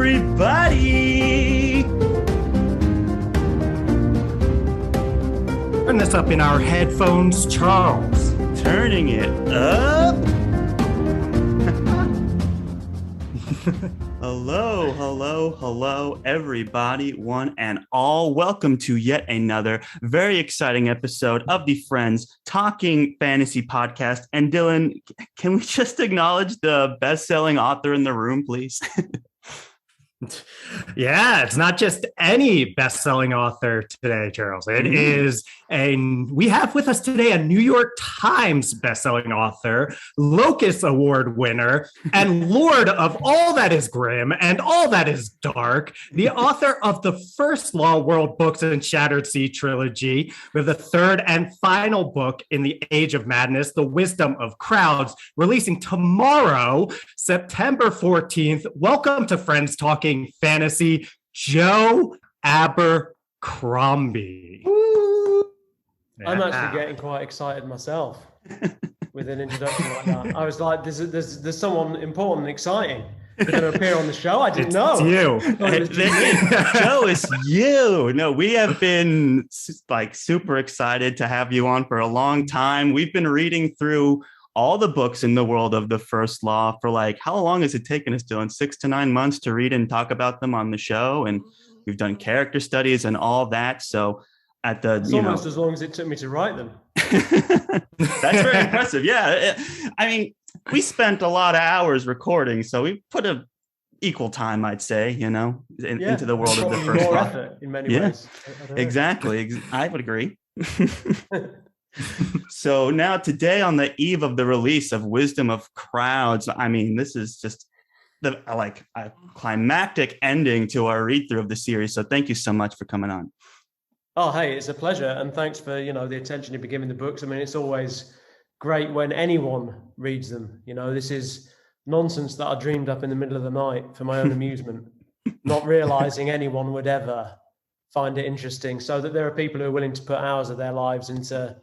everybody! Turn this up in our headphones, Charles. Turning it up. Hello, everybody, one and all. Welcome to yet another very exciting episode of the Friends Talking Fantasy Podcast. And Dylan, can we just acknowledge the best-selling author in the room, please? Yeah, it's not just any best-selling author today, Charles. We have with us today a New York Times best-selling author, Locus Award winner, and lord of all that is grim and all that is dark, the author of the first Law World books in Shattered Sea Trilogy, with the third and final book in the Age of Madness, The Wisdom of Crowds, releasing tomorrow, September 14th. Welcome to Friends Talking Fantasy, Joe Abercrombie. Woo. Yeah. I'm actually getting quite excited myself with an introduction like that. I was like, there's someone important and exciting going to appear on the show. I didn't know. It's you. Joe, it's you. No, we have been like super excited to have you on for a long time. We've been reading through all the books in the world of the First Law for how long has it taken us, Dylan? 6 to 9 months to read and talk about them on the show. And we've done character studies and all that. So it's almost as long as it took me to write them. That's very impressive. Yeah. I mean, we spent a lot of hours recording, so we put a equal time, I'd say, into the world of the First Law. Law. Effort in many ways. Exactly. I would agree. So now today, on the eve of the release of Wisdom of Crowds, I mean, this is just a climactic ending to our read through of the series. So thank you so much for coming on. Oh, hey, it's a pleasure. And thanks for, the attention you've been giving the books. I mean, it's always great when anyone reads them. This is nonsense that I dreamed up in the middle of the night for my own amusement, not realizing anyone would ever find it interesting. So that there are people who are willing to put hours of their lives into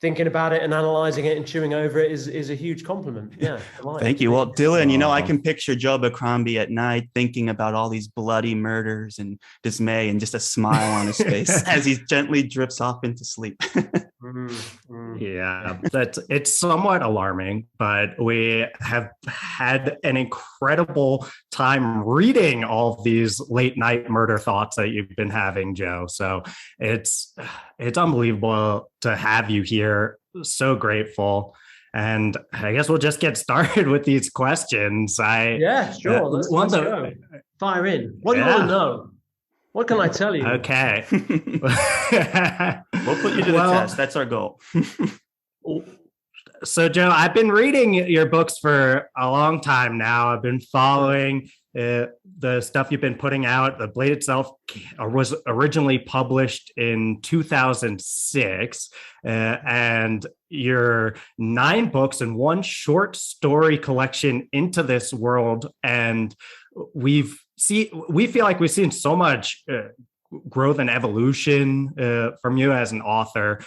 thinking about it and analyzing it and chewing over it is a huge compliment. Yeah. Thank you. Well, Dylan, I can picture Joe Abercrombie at night thinking about all these bloody murders and dismay and just a smile on his face as he gently drifts off into sleep. Yeah, it's somewhat alarming, but we have had an incredible time reading all these late night murder thoughts that you've been having, Joe. So it's unbelievable to have you here. So grateful. And I guess we'll just get started with these questions. Yeah, sure. Let's go. Fire in. What do you want to know? What can I tell you? Okay. We'll put you to the test. That's our goal. So, Joe, I've been reading your books for a long time now. I've been following the stuff you've been putting out. The Blade itself was originally published in 2006, and your 9 books and 1 short story collection into this world. And we feel like we've seen so much growth and evolution from you as an author.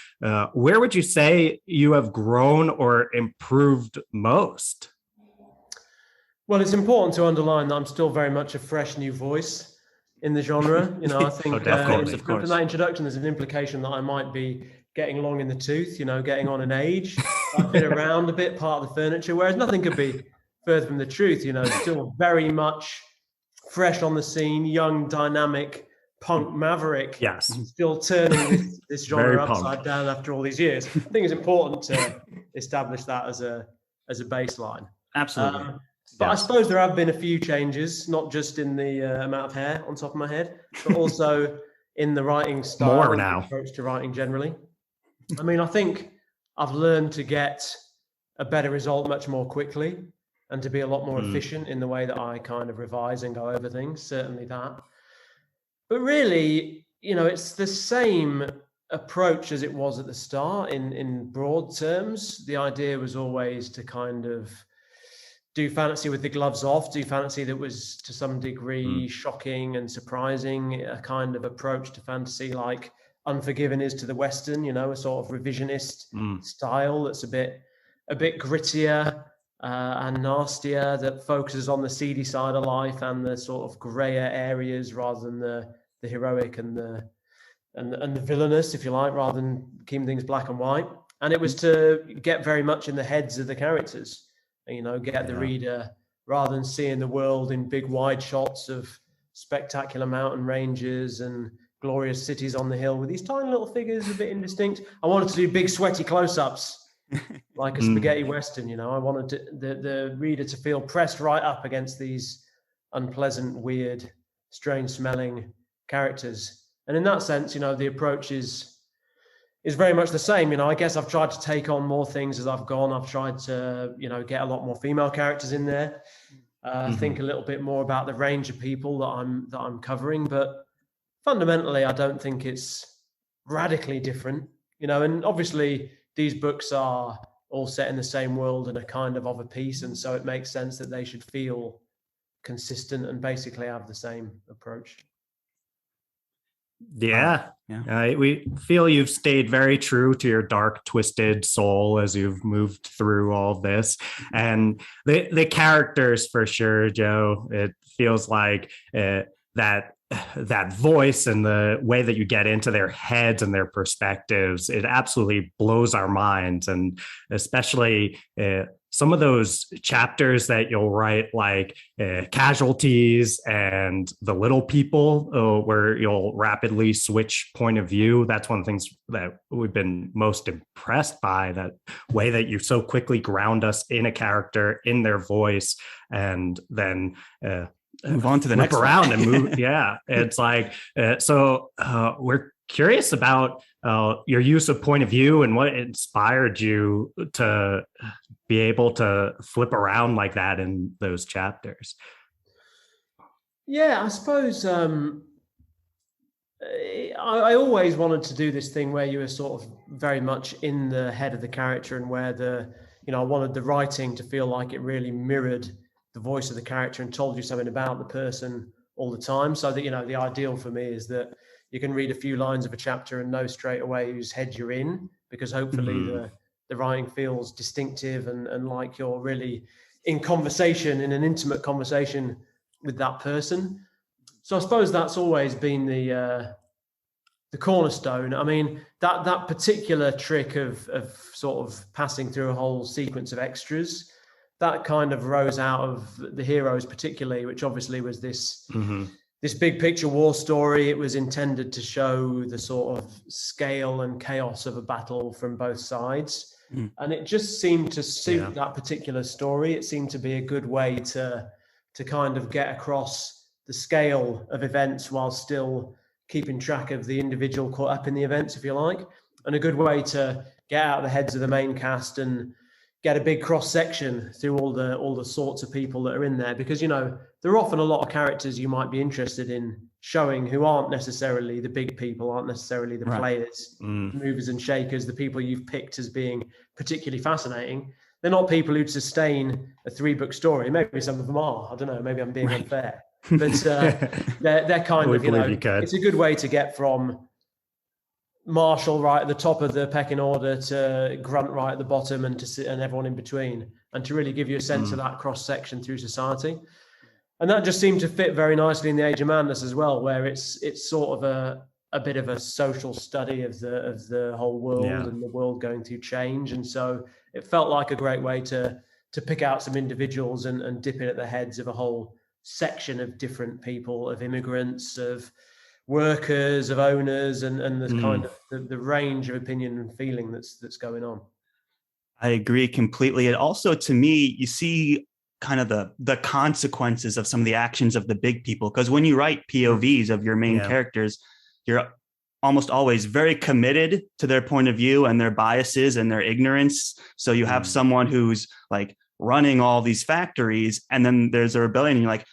Where would you say you have grown or improved most? Well, it's important to underline that I'm still very much a fresh new voice in the genre. I think from that introduction, there's an implication that I might be getting long in the tooth, getting on in age. I've been around a bit, part of the furniture, whereas nothing could be further from the truth. Still very much fresh on the scene, young, dynamic, punk maverick. Yes. Still turning this genre upside down after all these years. I think it's important to establish that as a baseline. Absolutely. But I suppose there have been a few changes, not just in the amount of hair on top of my head, but also in the writing style. More now. Approach to writing generally. I mean, I think I've learned to get a better result much more quickly and to be a lot more efficient in the way that I kind of revise and go over things, certainly that. But really, it's the same approach as it was at the start in broad terms. The idea was always to kind of do fantasy with the gloves off, do fantasy that was to some degree shocking and surprising, a kind of approach to fantasy like Unforgiven is to the Western, a sort of revisionist style that's a bit grittier, and nastier, that focuses on the seedy side of life and the sort of grayer areas rather than the heroic and the villainous, if you like, rather than keeping things black and white. And it was to get very much in the heads of the characters, you know, get the reader, rather than seeing the world in big wide shots of spectacular mountain ranges and glorious cities on the hill with these tiny little figures a bit indistinct. I wanted to do big sweaty close-ups like a spaghetti western, you know. I wanted the reader to feel pressed right up against these unpleasant, weird, strange smelling characters. And in that sense, you know, the approach is very much the same. You know, I guess I've tried to take on more things as I've gone. I've tried to, you know, get a lot more female characters in there. Think a little bit more about the range of people that I'm covering, but fundamentally, I don't think it's radically different. You know, and obviously these books are all set in the same world and are kind of a piece, and so it makes sense that they should feel consistent and basically have the same approach. Yeah. We feel you've stayed very true to your dark, twisted soul as you've moved through all this. And the characters, for sure, Joe, it feels like that voice and the way that you get into their heads and their perspectives, it absolutely blows our minds. And especially some of those chapters that you'll write, like casualties and the little people, where you'll rapidly switch point of view. That's one of the things that we've been most impressed by, that way that you so quickly ground us in a character, in their voice, and then move on to the next around and move. Yeah, it's like so we're curious about your use of point of view and what inspired you to be able to flip around like that in those chapters. Yeah, I suppose I always wanted to do this thing where you were sort of very much in the head of the character, and where I wanted the writing to feel like it really mirrored the voice of the character and told you something about the person all the time. So that, you know, the ideal for me is that you can read a few lines of a chapter and know straight away whose head you're in, because hopefully the writing feels distinctive and like you're really in an intimate conversation with that person. So I suppose that's always been the cornerstone. I mean, that particular trick of sort of passing through a whole sequence of extras, that kind of rose out of the heroes particularly, which obviously was this big picture war story. It was intended to show the sort of scale and chaos of a battle from both sides. And it just seemed to suit that particular story. It seemed to be a good way to kind of get across the scale of events while still keeping track of the individual caught up in the events, if you like, and a good way to get out of the heads of the main cast and get a big cross section through all the sorts of people that are in there. Because, you know, there are often a lot of characters you might be interested in showing who aren't necessarily the big people, aren't necessarily the players, movers and shakers, the people you've picked as being particularly fascinating. They're not people who'd sustain a 3-book story. Maybe some of them are. I don't know. Maybe I'm being unfair. But they're kind of, you know, it's a good way to get from Marshall right at the top of the pecking order to Grunt right at the bottom, and everyone in between, and to really give you a sense of that cross section through society. And that just seemed to fit very nicely in the Age of Madness as well, where it's sort of a bit of a social study of the whole world and the world going through change. And so it felt like a great way to pick out some individuals and dip in at the heads of a whole section of different people, of immigrants, of workers, of owners, and the kind of the range of opinion and feeling that's going on. I agree completely. And also, to me, you see kind of the consequences of some of the actions of the big people, because when you write POVs of your main characters, you're almost always very committed to their point of view and their biases and their ignorance. So you have someone who's like running all these factories, and then there's a rebellion, and you're like,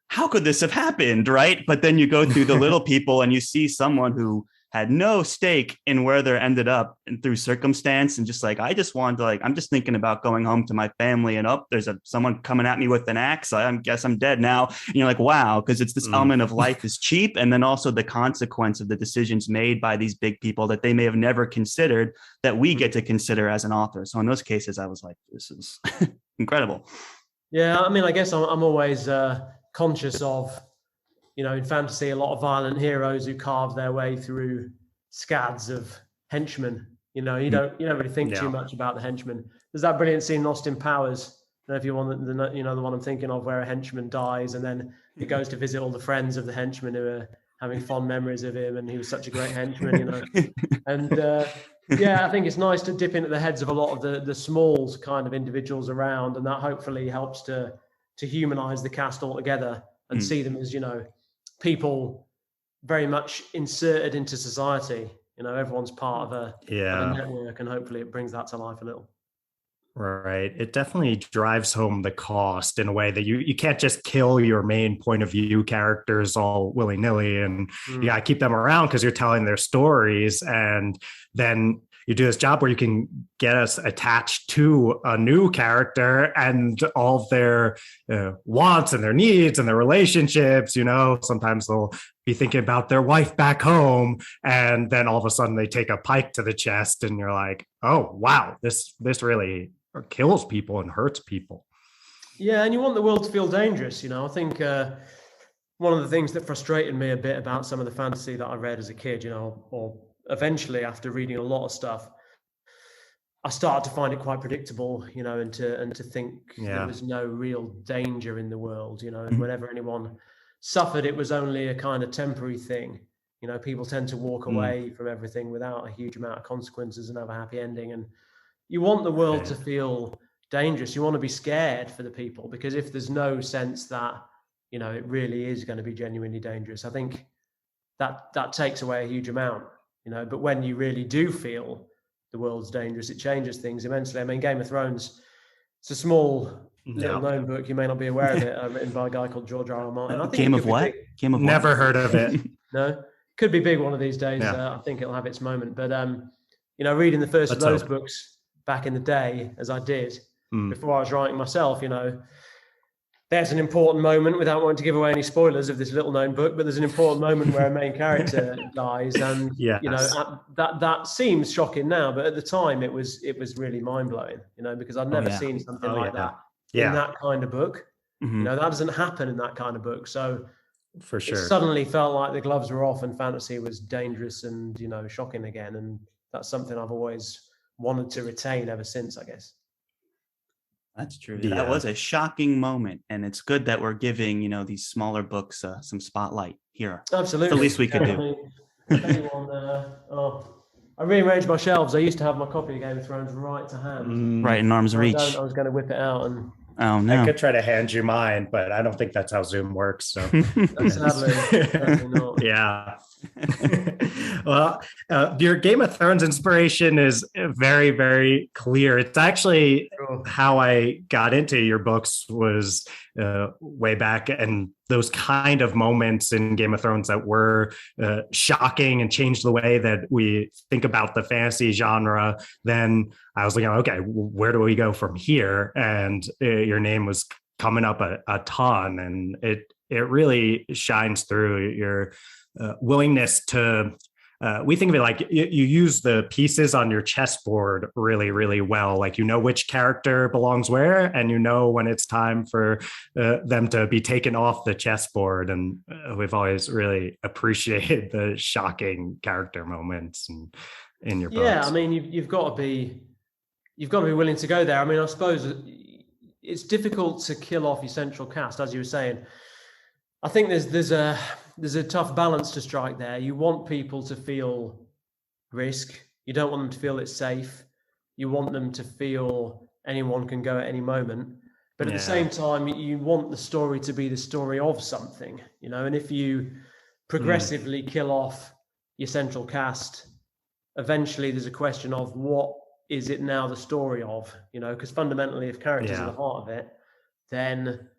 how could this have happened, right? But then you go through the little people and you see someone who had no stake in where they ended up, and through circumstance, and just like, I just want to, like, I'm just thinking about going home to my family, and there's someone coming at me with an axe. I guess I'm dead now. And you're like, wow, because it's this element of life is cheap, and then also the consequence of the decisions made by these big people that they may have never considered, that we get to consider as an author. So in those cases, I was like, this is incredible. Yeah, I mean, I guess I'm always conscious of, in fantasy, a lot of violent heroes who carve their way through scads of henchmen. You don't really think too much about the henchmen. There's that brilliant scene in Austin Powers. I don't know if you want the one I'm thinking of, where a henchman dies and then he goes to visit all the friends of the henchman who are having fond memories of him, and he was such a great henchman, And I think it's nice to dip into the heads of a lot of the small kind of individuals around, and that hopefully helps to humanize the cast altogether and see them as, people very much inserted into society. Everyone's part of a network, and hopefully it brings that to life a little. Right. It definitely drives home the cost in a way that you can't just kill your main point of view characters all willy-nilly, and you gotta keep them around because you're telling their stories. And then you do this job where you can get us attached to a new character and all of their wants and their needs and their relationships. Sometimes they'll be thinking about their wife back home, and then all of a sudden they take a pike to the chest, and you're like, oh wow, this really kills people and hurts people. Yeah, and you want the world to feel dangerous. I think one of the things that frustrated me a bit about some of the fantasy that I read as a kid, or eventually after reading a lot of stuff, I started to find it quite predictable, and to think there was no real danger in the world, and whenever anyone suffered, it was only a kind of temporary thing. People tend to walk away from everything without a huge amount of consequences and have a happy ending. And you want the world to feel dangerous. You want to be scared for the people, because if there's no sense that, it really is going to be genuinely dangerous, I think that takes away a huge amount, but when you really do feel the world's dangerous, it changes things immensely. I mean, Game of Thrones, it's a small little known book. You may not be aware of it. Written by a guy called George R. R. Martin. I think Game of what? Game of what? Never heard of it. No, could be big one of these days. I think it'll have its moment. But reading the first of those books back in the day, as I did before I was writing myself, there's an important moment, without wanting to give away any spoilers of this little known book, but there's an important moment where a main character dies, and that seems shocking now, but at the time it was really mind blowing, because I'd never seen something like that in that kind of book. That doesn't happen in that kind of book. So for sure, it suddenly felt like the gloves were off and fantasy was dangerous and shocking again, and that's something I've always wanted to retain ever since, I guess. That's true. Yeah. That was a shocking moment, and it's good that we're giving these smaller books some spotlight here. Absolutely, it's the least we could do. I rearranged my shelves. I used to have my copy of Game of Thrones right to hand, right in arm's reach. I was going to whip it out, and I could try to hand you mine, but I don't think that's how Zoom works. So sadly not. Yeah. Well, your Game of Thrones inspiration is very, very clear. It's actually how I got into your books was way back, and those kind of moments in Game of Thrones that were shocking and changed the way that we think about the fantasy genre. Then I was like, okay, where do we go from here? And your name was coming up a ton, and it really shines through your willingness to we think of it like you use the pieces on your chessboard really, really well. Like, which character belongs where, and when it's time for them to be taken off the chessboard. And we've always really appreciated the shocking character moments in your books. Yeah, I mean, you've got to be willing to go there. I mean, I suppose it's difficult to kill off your central cast, as you were saying. I think there's a tough balance to strike there. You want people to feel risk. You don't want them to feel it's safe. You want them to feel anyone can go at any moment. But at the same time, you want the story to be the story of something, and if you progressively kill off your central cast, eventually there's a question of what is it now the story of, because fundamentally, if characters are the heart of it, then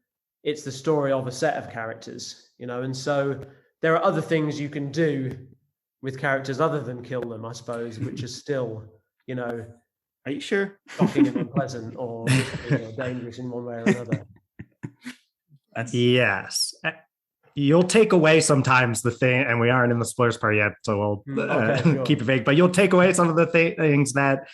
it's the story of a set of characters, and so there are other things you can do with characters other than kill them, I suppose, which are still, are you sure? Shocking and unpleasant or dangerous in one way or another. Yes. You'll take away sometimes the thing, and we aren't in the spoilers part yet, so we'll keep it vague, but you'll take away some of the things that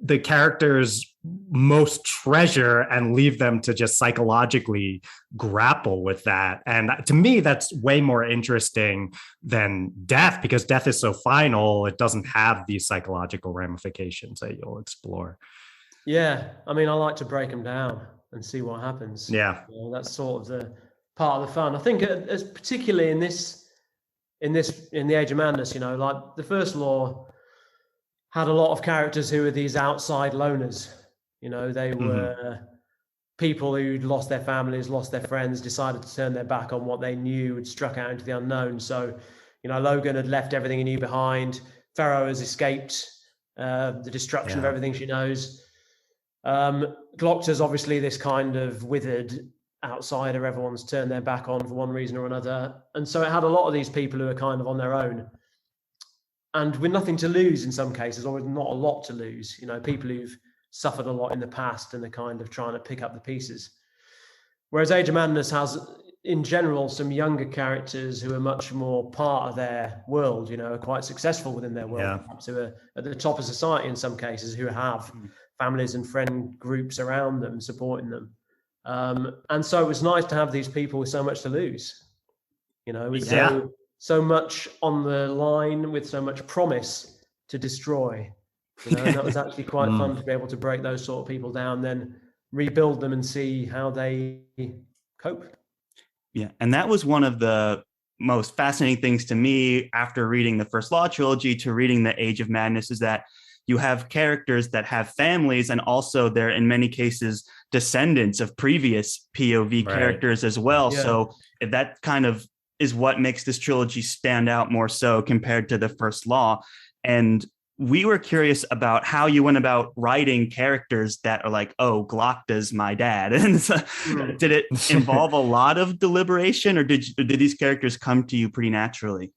the characters most treasure and leave them to just psychologically grapple with that. And to me, that's way more interesting than death, because death is so final. It doesn't have these psychological ramifications that you'll explore. Yeah. I mean, I like to break them down and see what happens. Yeah. That's sort of the part of the fun. I think as particularly in the Age of Madness, like the first law had a lot of characters who were these outside loners. They were people who'd lost their families, lost their friends, decided to turn their back on what they knew, had struck out into the unknown. So, Logan had left everything he knew behind. Pharaoh has escaped the destruction of everything she knows. Glockto's obviously this kind of withered outsider everyone's turned their back on for one reason or another. And so it had a lot of these people who are kind of on their own and with nothing to lose in some cases, or with not a lot to lose, people who've suffered a lot in the past and they're kind of trying to pick up the pieces. Whereas Age of Madness has, in general, some younger characters who are much more part of their world, are quite successful within their world, perhaps who are at the top of society in some cases, who have families and friend groups around them, supporting them. And so it was nice to have these people with so much to lose, with so much on the line, with so much promise to destroy. And that was actually quite fun to be able to break those sort of people down, then rebuild them and see how they cope. Yeah, and that was one of the most fascinating things to me after reading the First Law trilogy to reading the Age of Madness, is that you have characters that have families, and also they're in many cases descendants of previous POV characters as well. Yeah. So that kind of is what makes this trilogy stand out more so compared to the First Law. And we were curious about how you went about writing characters that are like, oh, Galactus, my dad. And so, did it involve a lot of deliberation, or did these characters come to you pretty naturally?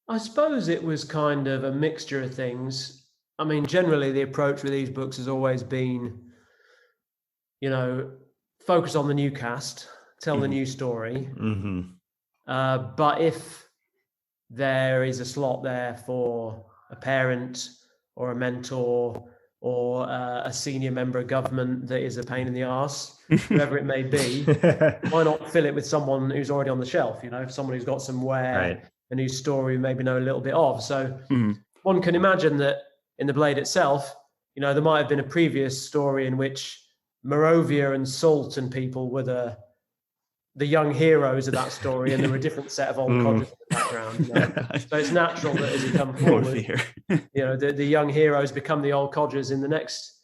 I suppose it was kind of a mixture of things. I mean, generally the approach with these books has always been, focus on the new cast, tell the new story. But if there is a slot there for a parent or a mentor or a senior member of government that is a pain in the arse, whoever it may be, why not fill it with someone who's already on the shelf, someone who's got some wear and whose story we maybe know a little bit of. So one can imagine that in the Blade itself, there might have been a previous story in which Morovia and Salt and people were the young heroes of that story, and there were a different set of old codgers in the background. So it's natural that as you come forward, the young heroes become the old codgers in the next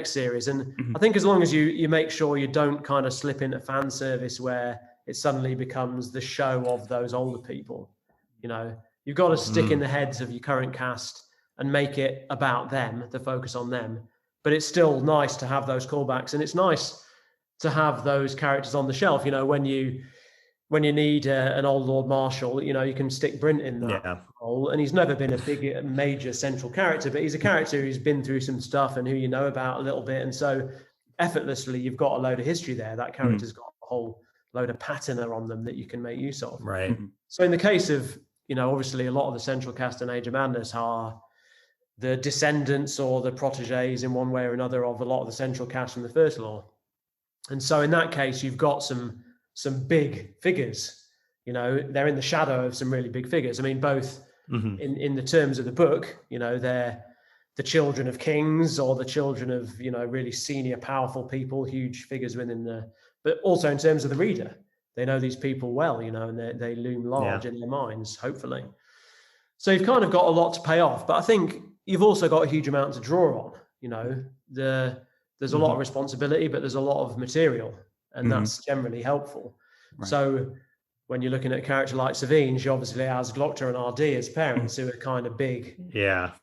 series. And I think as long as you make sure you don't kind of slip into fan service where it suddenly becomes the show of those older people, you've got to stick in the heads of your current cast and make it about them, the focus on them. But it's still nice to have those callbacks, and it's nice to have those characters on the shelf. When you need an old Lord Marshal, you can stick Brint in that role. And he's never been a big, major central character, but he's a character who's been through some stuff and who you know about a little bit. And so effortlessly, you've got a load of history there. That character's got a whole load of patina on them that you can make use of. Right. So in the case of, obviously a lot of the central cast in Age of Madness are the descendants or the proteges in one way or another of a lot of the central cast from the First Law. And so in that case, you've got some big figures, they're in the shadow of some really big figures. I mean, both in the terms of the book, they're the children of kings or the children of, really senior, powerful people, huge figures but also in terms of the reader, they know these people well, and they loom large in their minds, hopefully. So you've kind of got a lot to pay off, but I think you've also got a huge amount to draw on, there's a lot of responsibility, but there's a lot of material, and that's generally helpful. Right. So when you're looking at a character like Savine, she obviously has Glockto and RD as parents who are kind of big,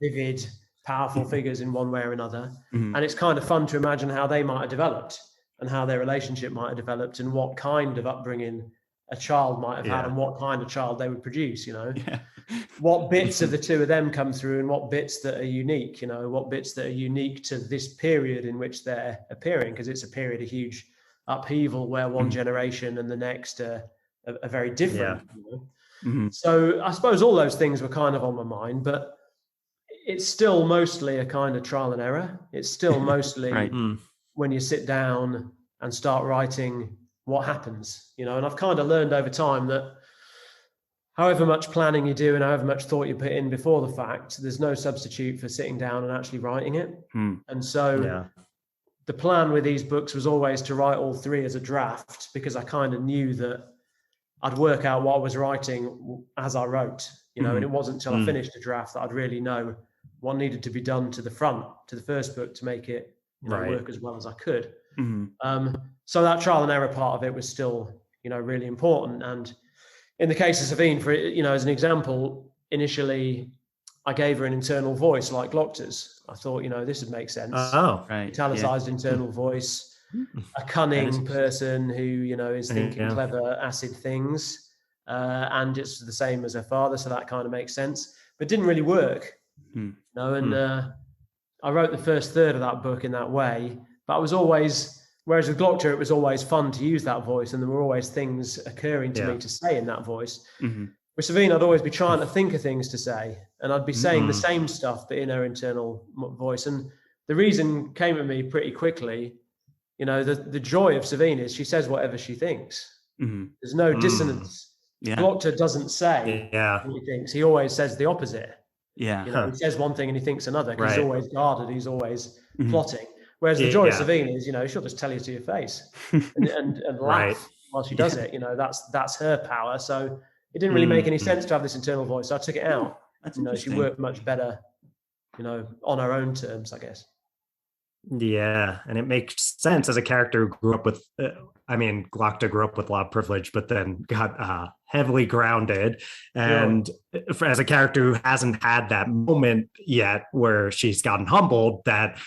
vivid, powerful figures in one way or another. And it's kind of fun to imagine how they might have developed and how their relationship might have developed and what kind of upbringing a child might have had and what kind of child they would produce, what bits of the two of them come through and what bits that are unique, what bits that are unique to this period in which they're appearing, because it's a period of huge upheaval where one generation and the next are very different. So I suppose all those things were kind of on my mind, but it's still mostly a kind of trial and error. It's still mostly Right. when you sit down and start writing what happens, and I've kind of learned over time that however much planning you do and however much thought you put in before the fact, there's no substitute for sitting down and actually writing it. And so the plan with these books was always to write all three as a draft, because I kind of knew that I'd work out what I was writing as I wrote, and it wasn't until I finished the draft that I'd really know what needed to be done to the first book to make it work as well as I could. So that trial and error part of it was still, really important. And in the case of Savine, for as an example, initially I gave her an internal voice like Glockto's. I thought, this would make sense. Oh, right. Italicized internal voice, a cunning person who, is thinking clever, acid things. And it's the same as her father. So that kind of makes sense, but it didn't really work. I wrote the first third of that book in that way, but I was always, whereas with Glockto, it was always fun to use that voice, and there were always things occurring to me to say in that voice. With Savine, I'd always be trying to think of things to say, and I'd be saying the same stuff, but in her internal voice. And the reason came to me pretty quickly. The joy of Savine is she says whatever she thinks. There's no dissonance. Glockto doesn't say what he thinks. He always says the opposite. He says one thing and he thinks another, because he's always guarded, he's always plotting. Whereas the joy of Savine is, she'll just tell you to your face and laugh while she does it. That's her power. So it didn't really make any sense to have this internal voice. So I took it out. She worked much better, on her own terms, I guess. Yeah, and it makes sense as a character who grew up with, Glockto grew up with a lot of privilege, but then got heavily grounded. And as a character who hasn't had that moment yet where she's gotten humbled, that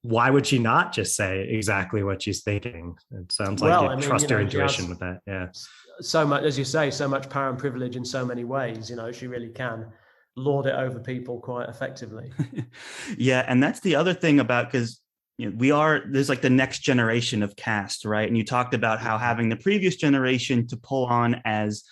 why would she not just say exactly what she's thinking? It sounds like you trust your intuition with that. Yeah. So much, as you say, so much power and privilege in so many ways. She really can lord it over people quite effectively. And that's the other thing about, because there's like the next generation of cast, right? And you talked about how having the previous generation to pull on as,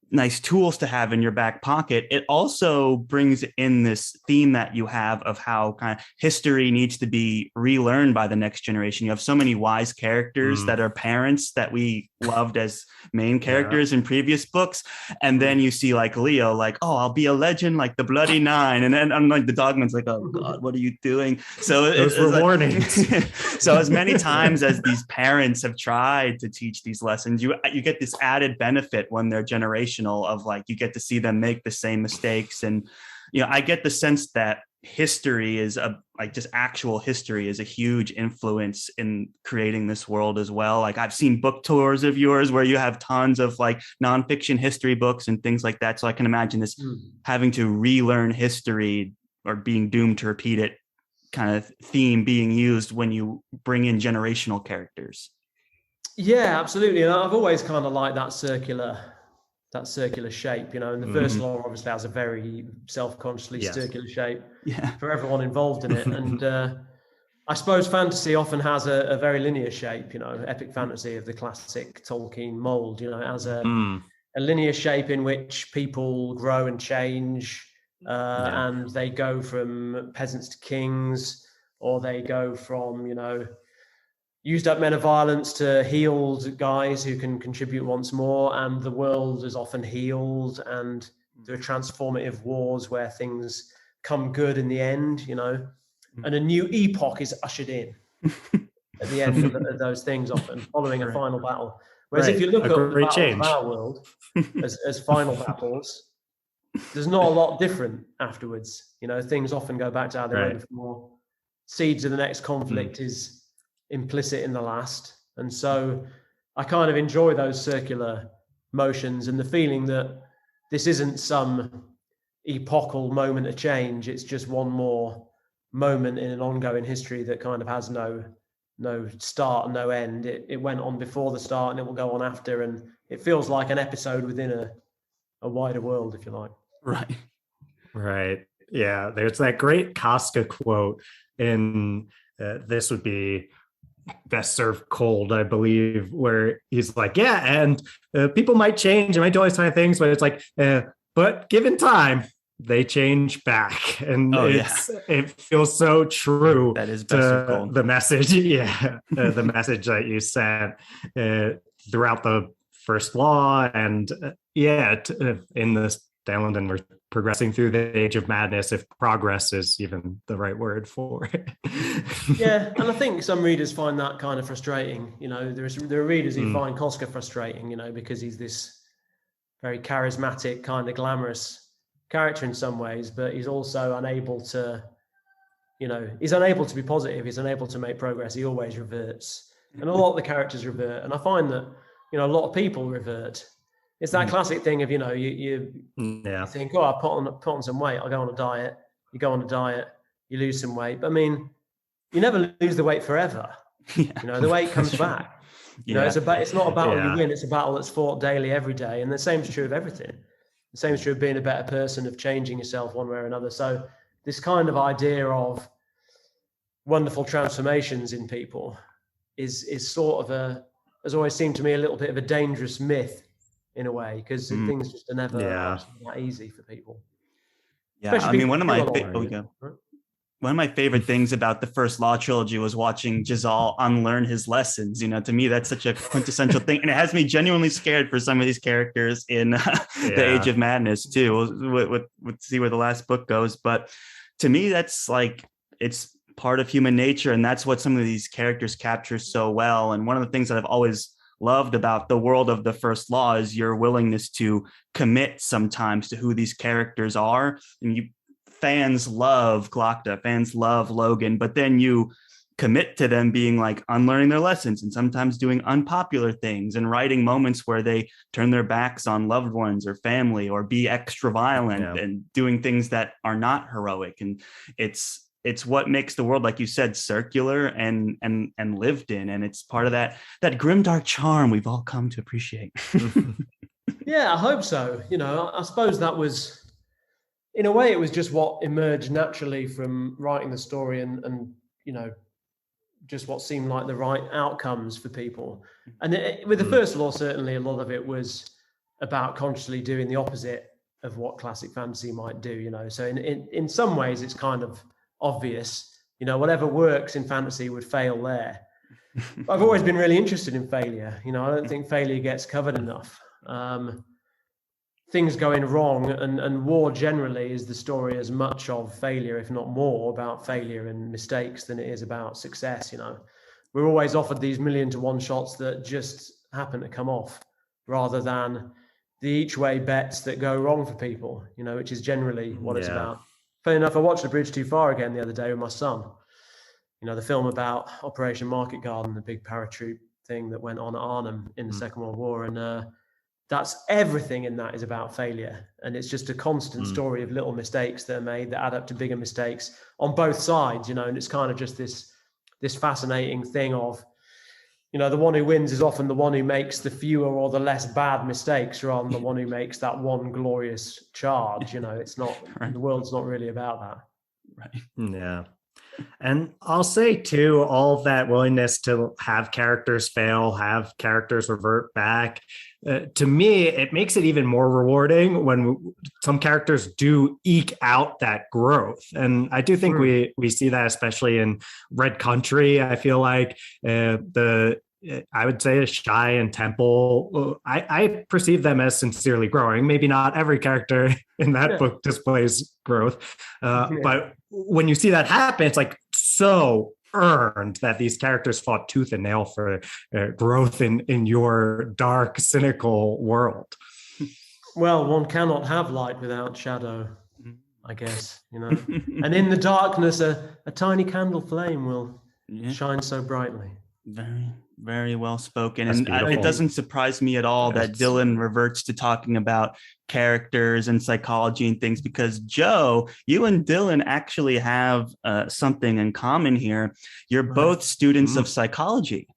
nice tools to have in your back pocket. It also brings in this theme that you have of how kind of history needs to be relearned by the next generation. You have so many wise characters that are parents that we loved as main characters in previous books. And then you see like Leo, like, oh, I'll be a legend like the Bloody Nine. And then I'm like, the Dogman's like, oh God, what are you doing? So it's warnings. Like, so as many times as these parents have tried to teach these lessons, you get this added benefit when they're generational of like, you get to see them make the same mistakes. And, I get the sense that history is just actual history is a huge influence in creating this world as well. Like I've seen book tours of yours where you have tons of like nonfiction history books and things like that. So I can imagine this having to relearn history or being doomed to repeat it kind of theme being used when you bring in generational characters. Yeah, absolutely. And I've always kind of liked that circular shape, and the first law obviously has a very self-consciously circular shape for everyone involved in it. And I suppose fantasy often has a very linear shape, epic fantasy of the classic Tolkien mold, as a linear shape in which people grow and change, and they go from peasants to kings, or they go from, used up men of violence to healed guys who can contribute once more, and the world is often healed, and there are transformative wars where things come good in the end, and a new epoch is ushered in at the end of those things, often following a final battle. Whereas if you look at the battles of our world as final battles, there's not a lot different afterwards. Things often go back to how they were before. Seeds of the next conflict is implicit in the last. And so I kind of enjoy those circular motions and the feeling that this isn't some epochal moment of change. It's just one more moment in an ongoing history that kind of has no start and no end. It went on before the start and it will go on after. And it feels like an episode within a wider world, if you like. Right. Yeah. There's that great Casca quote in This Would Be Best Served Cold, I believe, where he's like, and people might change and might do all these kind of things, but it's like, but given time, they change back, and yeah. it feels so true. That is best of gold. The message, the message that you sent throughout the first law, and in this Downland, and we're progressing through the age of madness, if progress is even the right word for it. Yeah, and I think some readers find that kind of frustrating. There are readers who find Koska frustrating, because he's this very charismatic, kind of glamorous character in some ways, but he's also unable to, he's unable to be positive. He's unable to make progress. He always reverts, and a lot of the characters revert. And I find that, a lot of people revert. It's that classic thing of, you think, oh, I put on some weight. I'll go on a diet. You go on a diet, you lose some weight. But I mean, you never lose the weight forever. Yeah. The weight comes back. It's not a battle you win. It's a battle that's fought daily, every day. And the same is true of everything. The same is true of being a better person, of changing yourself one way or another. So this kind of idea of wonderful transformations in people is sort of has always seemed to me a little bit of a dangerous myth in a way, because things just are never that easy for people. Yeah, especially one of my favorite things about the first Law trilogy was watching Jazal unlearn his lessons. To me, that's such a quintessential thing, and it has me genuinely scared for some of these characters in the Age of Madness too. We'll see where the last book goes, but to me, that's it's part of human nature, and that's what some of these characters capture so well. And one of the things that I've always loved about the world of the first law is your willingness to commit sometimes to who these characters are. And fans love Glockto, fans love Logan, but then you commit to them being unlearning their lessons and sometimes doing unpopular things and writing moments where they turn their backs on loved ones or family or be extra violent and doing things that are not heroic. And it's what makes the world, like you said, circular and lived in. And it's part of that grimdark charm we've all come to appreciate. Yeah, I hope so. I suppose that was, in a way, it was just what emerged naturally from writing the story and just what seemed like the right outcomes for people. And with the first law, certainly a lot of it was about consciously doing the opposite of what classic fantasy might do, So in some ways, it's kind of obvious, whatever works in fantasy would fail there. I've always been really interested in failure. I don't think failure gets covered enough. Things going wrong, and war generally is the story as much of failure, if not more, about failure and mistakes than it is about success. We're always offered these 1,000,000-to-1 shots that just happen to come off, rather than the each way bets that go wrong for people, which is generally what it's about. Funny enough, I watched The Bridge Too Far again the other day with my son. The film about Operation Market Garden, the big paratroop thing that went on at Arnhem in the Second World War. And that's everything in that is about failure. And it's just a constant story of little mistakes that are made that add up to bigger mistakes on both sides, and it's kind of just this fascinating thing of, the one who wins is often the one who makes the fewer or the less bad mistakes, rather than the one who makes that one glorious charge. It's not, the world's not really about that. Right. Yeah. And I'll say too, all of that willingness to have characters fail, have characters revert back, to me, it makes it even more rewarding when some characters do eke out that growth. And I do think we see that, especially in Red Country. I feel like I would say Shy and Temple, I perceive them as sincerely growing. Maybe not every character in that book displays growth, but when you see that happen, it's so earned that these characters fought tooth and nail for growth in your dark, cynical world. Well, one cannot have light without shadow, I guess, and in the darkness, a tiny candle flame will shine so brightly. Very, very well spoken. And it doesn't surprise me at all that Dylan reverts to talking about characters and psychology and things, because Joe, you and Dylan actually have something in common here. You're both students of psychology.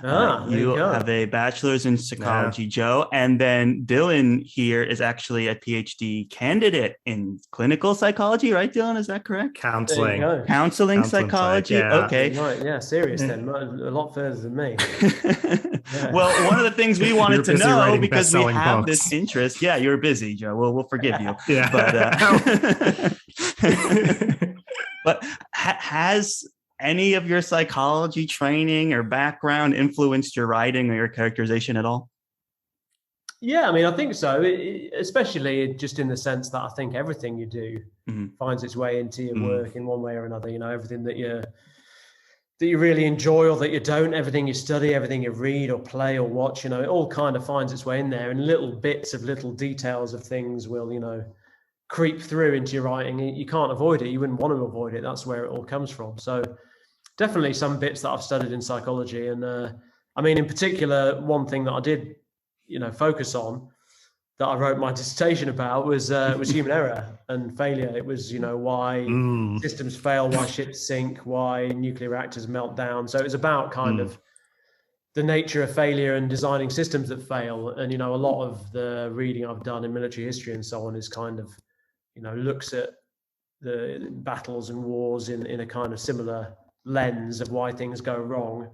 There You you go. have a bachelor's in psychology, Joe, and then Dylan here is actually a PhD candidate in clinical psychology, right, Dylan? Is that correct? Counseling. Counseling psychology. Yeah. Okay. Right. Yeah. Serious then. A lot further than me. Yeah. Well, one of the things we wanted to know, because we have books. this interest. Yeah, you're busy, Joe. We'll forgive you. Yeah. But has any of your psychology training or background influenced your writing or your characterization at all? Yeah, I mean, I think so. Especially just in the sense that I think everything you do finds its way into your work in one way or another. You know, everything that you really enjoy or that you don't, everything you study, everything you read or play or watch, you know, it all kind of finds its way in there, and little bits of little details of things will, you know, creep through into your writing. You can't avoid it. You wouldn't want to avoid it. That's where it all comes from. So definitely some bits that I've studied in psychology. And I mean, in particular, one thing that I did, you know, focus on that I wrote my dissertation about was human error and failure. It was, you know, why systems fail, why ships sink, why nuclear reactors melt down. So it was about kind of the nature of failure and designing systems that fail. And, you know, a lot of the reading I've done in military history and so on is kind of, you know, looks at the battles and wars in a kind of similar lens of why things go wrong,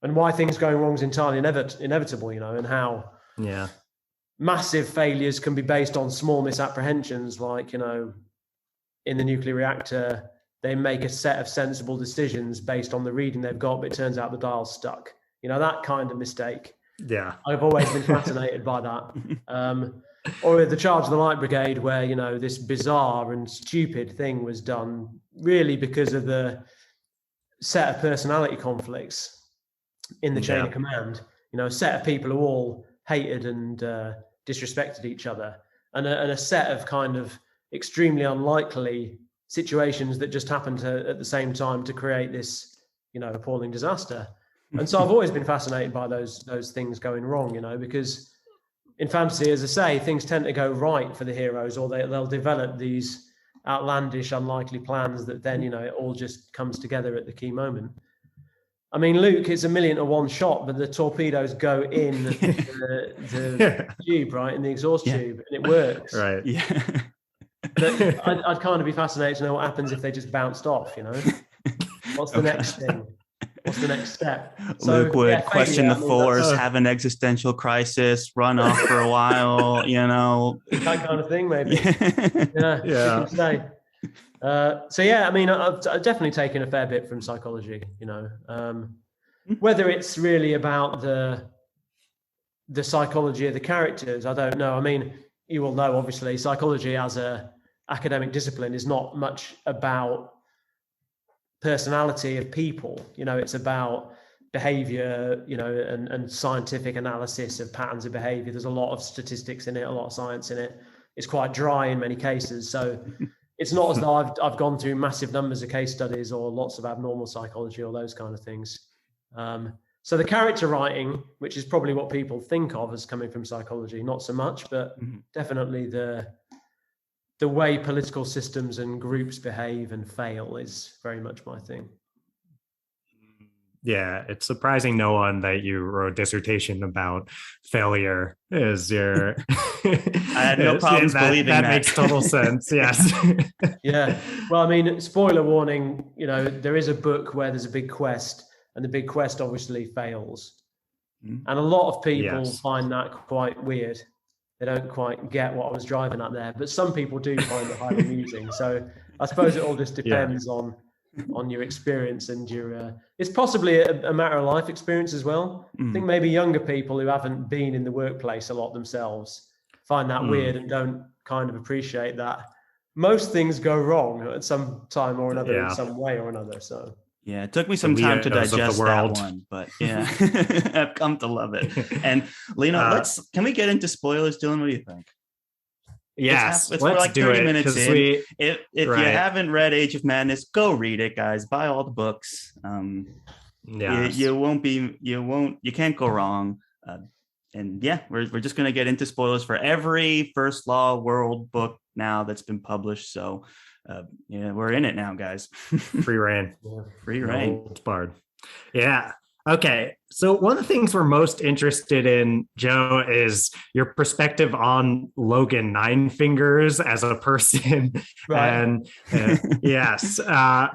and why things going wrong is entirely inevitable, you know, and how massive failures can be based on small misapprehensions. Like, you know, in the nuclear reactor, they make a set of sensible decisions based on the reading they've got, but it turns out the dial's stuck. You know, that kind of mistake. Yeah. I've always been fascinated by that. Or the Charge of the Light Brigade, where, you know, this bizarre and stupid thing was done really because of the set of personality conflicts in the chain of command. You know, a set of people who all hated and disrespected each other, and a set of kind of extremely unlikely situations that just happened at the same time to create this, you know, appalling disaster. And so I've always been fascinated by those things going wrong, you know, because in fantasy, as I say, things tend to go right for the heroes, or they'll develop these outlandish, unlikely plans that then, you know, it all just comes together at the key moment. I mean, Luke, it's 1,000,000 to 1 shot, but the torpedoes go in the tube, right, in the exhaust tube, and it works. Right. Yeah. But I'd kind of be fascinated to know what happens if they just bounced off, you know? What's the next thing? What's the next step? So, Luke would question the force, have an existential crisis, run off for a while, you know. That kind of thing, maybe. Yeah. So yeah, I mean, I've definitely taken a fair bit from psychology, you know. Whether it's really about the psychology of the characters, I don't know. I mean, you will know, obviously, psychology as a academic discipline is not much about personality of people. You know, it's about behavior, you know, and scientific analysis of patterns of behavior. There's a lot of statistics in it, a lot of science in it. It's quite dry in many cases. So it's not as though I've gone through massive numbers of case studies or lots of abnormal psychology or those kind of things. So the character writing, which is probably what people think of as coming from psychology, not so much, but definitely the way political systems and groups behave and fail is very much my thing. Yeah, it's surprising no one that you wrote a dissertation about failure is your... I had no problems believing that. That makes total sense, yes. Yeah, well, I mean, spoiler warning, you know, there is a book where there's a big quest, and the big quest obviously fails. And a lot of people find that quite weird. They don't quite get what I was driving at there, but some people do find it highly amusing. So I suppose it all just depends on your experience and your it's possibly a matter of life experience as well. I think maybe younger people who haven't been in the workplace a lot themselves find that weird and don't kind of appreciate that most things go wrong at some time or another in some way or another. So yeah, it took me some time to digest that one, but yeah, I've come to love it. And Lena, can we get into spoilers, Dylan? What do you think? Yes, let's like do 30 minutes in. If you haven't read Age of Madness, go read it, guys. Buy all the books. You can't go wrong. And yeah, we're just going to get into spoilers for every First Law World book now that's been published. So yeah, we're in it now, guys. Free reign. Free reign. Barred. Yeah. Okay, so one of the things we're most interested in, Joe, is your perspective on Logan Nine Fingers as a person. Right. And yes, and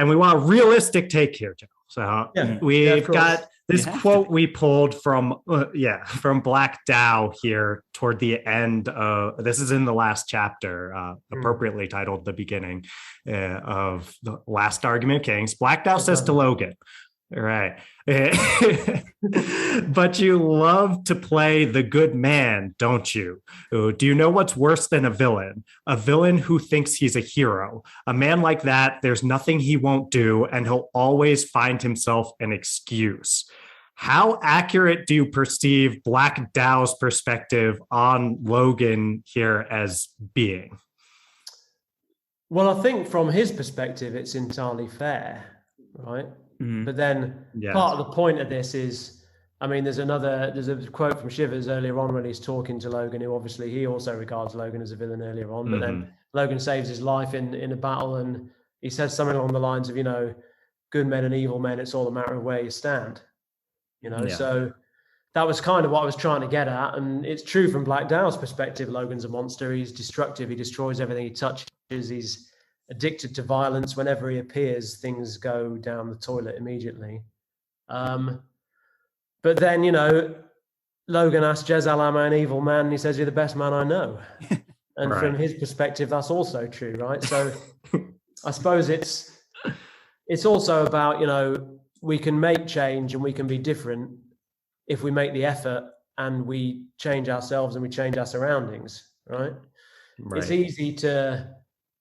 we want a realistic take here, Joe. So Yeah. Of we've course. got this quote we pulled from Black Dao here toward the end. This is in the last chapter, appropriately titled "The Beginning" of the Last Argument of Kings. Black Dao says to Logan, "All right, but you love to play the good man, don't you? Do you know what's worse than a villain? A villain who thinks he's a hero. A man like that, there's nothing he won't do, and he'll always find himself an excuse." How accurate do you perceive Black Dao's perspective on Logan here as being? Well, I think from his perspective, it's entirely fair, right? But then part of the point of this is, I mean, there's a quote from Shivers earlier on when he's talking to Logan, who obviously he also regards Logan as a villain earlier on, but then Logan saves his life in a battle, and he says something along the lines of, good men and evil men, it's all a matter of where you stand, So that was kind of what I was trying to get at, and it's true from Black Dao's perspective. Logan's a monster. He's destructive. He destroys everything he touches. He's addicted to violence. Whenever he appears, things go down the toilet immediately. But then, Logan asks Jezal, am I an evil man? And he says, you're the best man I know. And from his perspective, that's also true, right? So I suppose it's also about, we can make change and we can be different if we make the effort and we change ourselves and we change our surroundings, right? It's easy to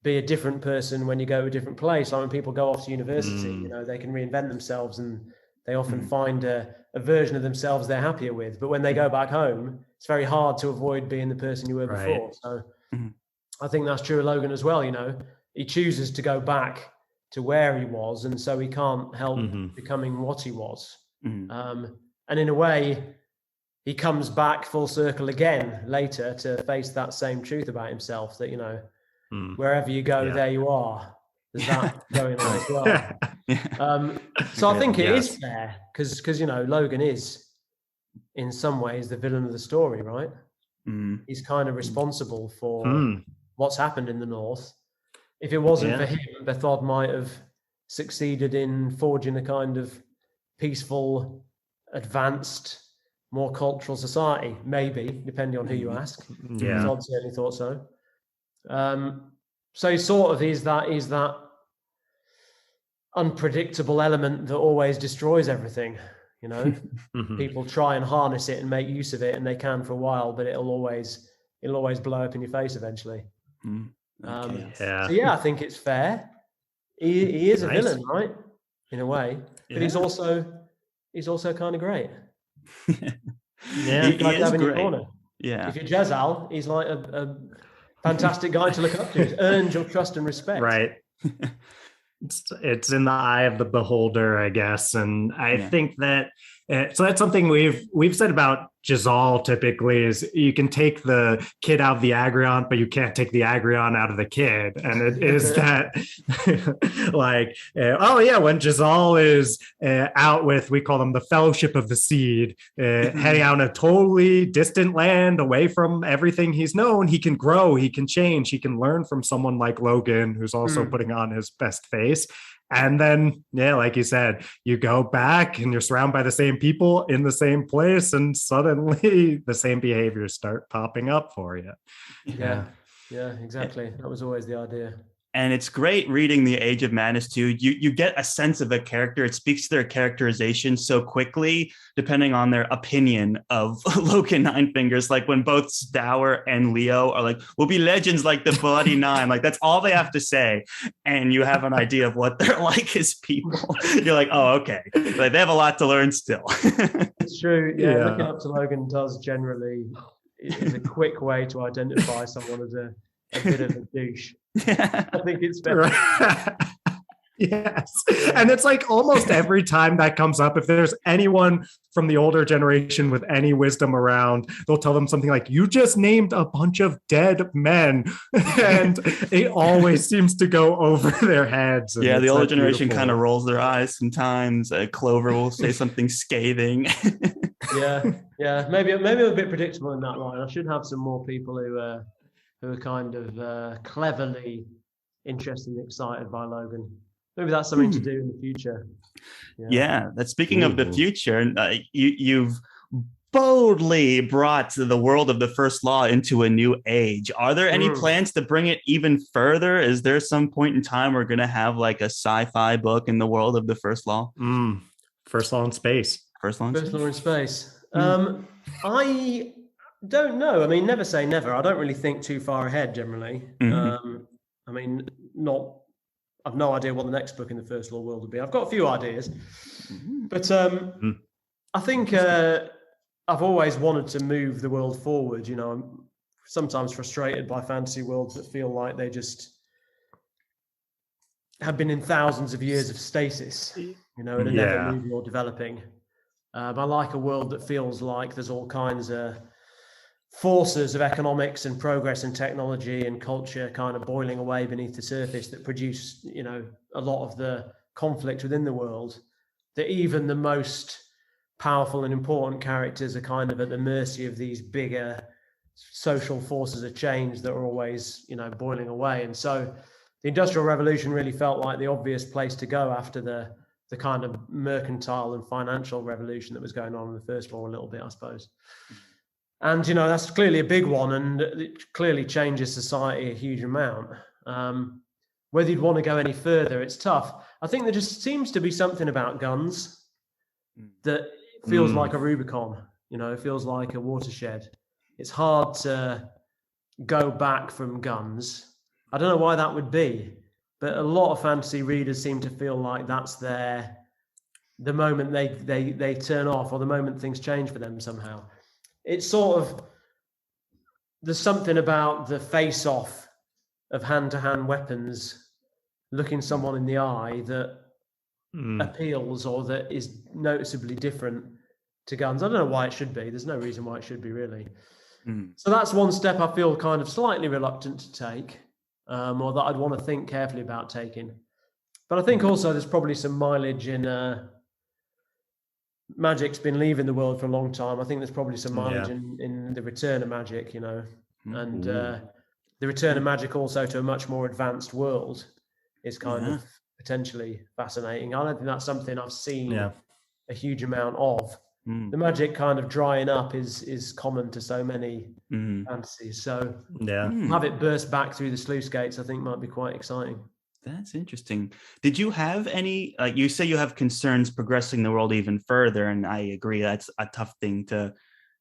be a different person when you go to a different place. Like when people go off to university, they can reinvent themselves and they often find a version of themselves they're happier with. But when they go back home, it's very hard to avoid being the person you were before. So I think that's true of Logan as well. He chooses to go back to where he was, and so he can't help becoming what he was. And in a way, he comes back full circle again later to face that same truth about himself, that, wherever you go, there you are. There's that going on as well. So I think it is fair because, Logan is, in some ways, the villain of the story, right? He's kind of responsible for what's happened in the North. If it wasn't for him, Bethod might have succeeded in forging a kind of peaceful, advanced, more cultural society, maybe, depending on who you ask. Bethod certainly thought so. So he sort of is that unpredictable element that always destroys everything. People try and harness it and make use of it, and they can for a while, but it'll always blow up in your face eventually. So I think it's fair. He is a villain, right? In a way, but he's also kind of great. He is great. Corner. If you're Jezal, he's like a fantastic guy to look up to. He's earned your trust and respect. Right. It's in the eye of the beholder, I guess, and I think that so that's something we've said about Jezal typically is you can take the kid out of the Agrion, but you can't take the Agrion out of the kid. And it is that when Jezal is out with, we call them the Fellowship of the Seed, heading out in a totally distant land away from everything he's known, he can grow, he can change, he can learn from someone like Logan, who's also putting on his best face. And then, like you said, you go back and you're surrounded by the same people in the same place, and suddenly the same behaviors start popping up for you. Yeah, exactly. That was always the idea. And it's great reading The Age of Madness too. You get a sense of a character. It speaks to their characterization so quickly, depending on their opinion of Logan Nine Fingers. Like when both Stour and Leo are like, we'll be legends like the Bloody Nine. Like that's all they have to say. And you have an idea of what they're like as people. You're like, oh, okay. Like they have a lot to learn still. It's true. Yeah, looking up to Logan does generally is a quick way to identify someone as a bit of a douche. I think it's better. Yes. And it's like almost every time that comes up, if there's anyone from the older generation with any wisdom around, they'll tell them something like, you just named a bunch of dead men. And it always seems to go over their heads. Yeah, the older generation kind of rolls their eyes sometimes. Clover will say something scathing. Yeah. Maybe I'm a bit predictable in that line. I should have some more people who are kind of cleverly interested and excited by Logan. Maybe that's something to do in the future. Yeah, that's speaking of the future. You've boldly brought the world of the first law into a new age. Are there any plans to bring it even further? Is there some point in time we're going to have like a sci-fi book in the world of the first law? First law in space. First law in space. I don't know. I mean, never say never. I don't really think too far ahead generally. I mean, I've no idea what the next book in the first law world will be. I've got a few ideas, but I think I've always wanted to move the world forward. You know, I'm sometimes frustrated by fantasy worlds that feel like they just have been in thousands of years of stasis, you know, and are never moving or developing. I like a world that feels like there's all kinds of forces of economics and progress and technology and culture kind of boiling away beneath the surface that produce, you know, a lot of the conflict within the world, that even the most powerful and important characters are kind of at the mercy of these bigger social forces of change that are always, you know, boiling away. And so the Industrial Revolution really felt like the obvious place to go after the kind of mercantile and financial revolution that was going on in the first law a little bit, I suppose. And, you know, that's clearly a big one, and it clearly changes society a huge amount. Whether you'd want to go any further, it's tough. I think there just seems to be something about guns that feels like a Rubicon, you know, it feels like a watershed. It's hard to go back from guns. I don't know why that would be, but a lot of fantasy readers seem to feel like that's the moment they turn off, or the moment things change for them somehow. It's sort of, there's something about the face-off of hand-to-hand weapons, looking someone in the eye, that appeals, or that is noticeably different to guns. I don't know why it should be. There's no reason why it should be, really. So that's one step I feel kind of slightly reluctant to take, or that I'd want to think carefully about taking. But I think also there's probably some mileage in Magic's been leaving the world for a long time. I think there's probably some mileage in the return of Magic, you know, and the return of Magic also to a much more advanced world is kind of potentially fascinating. I don't think that's something I've seen a huge amount of. The Magic kind of drying up is common to so many fantasies. So have it burst back through the sluice gates, I think might be quite exciting. That's interesting. Did you have any, like you say you have concerns progressing the world even further, and I agree that's a tough thing to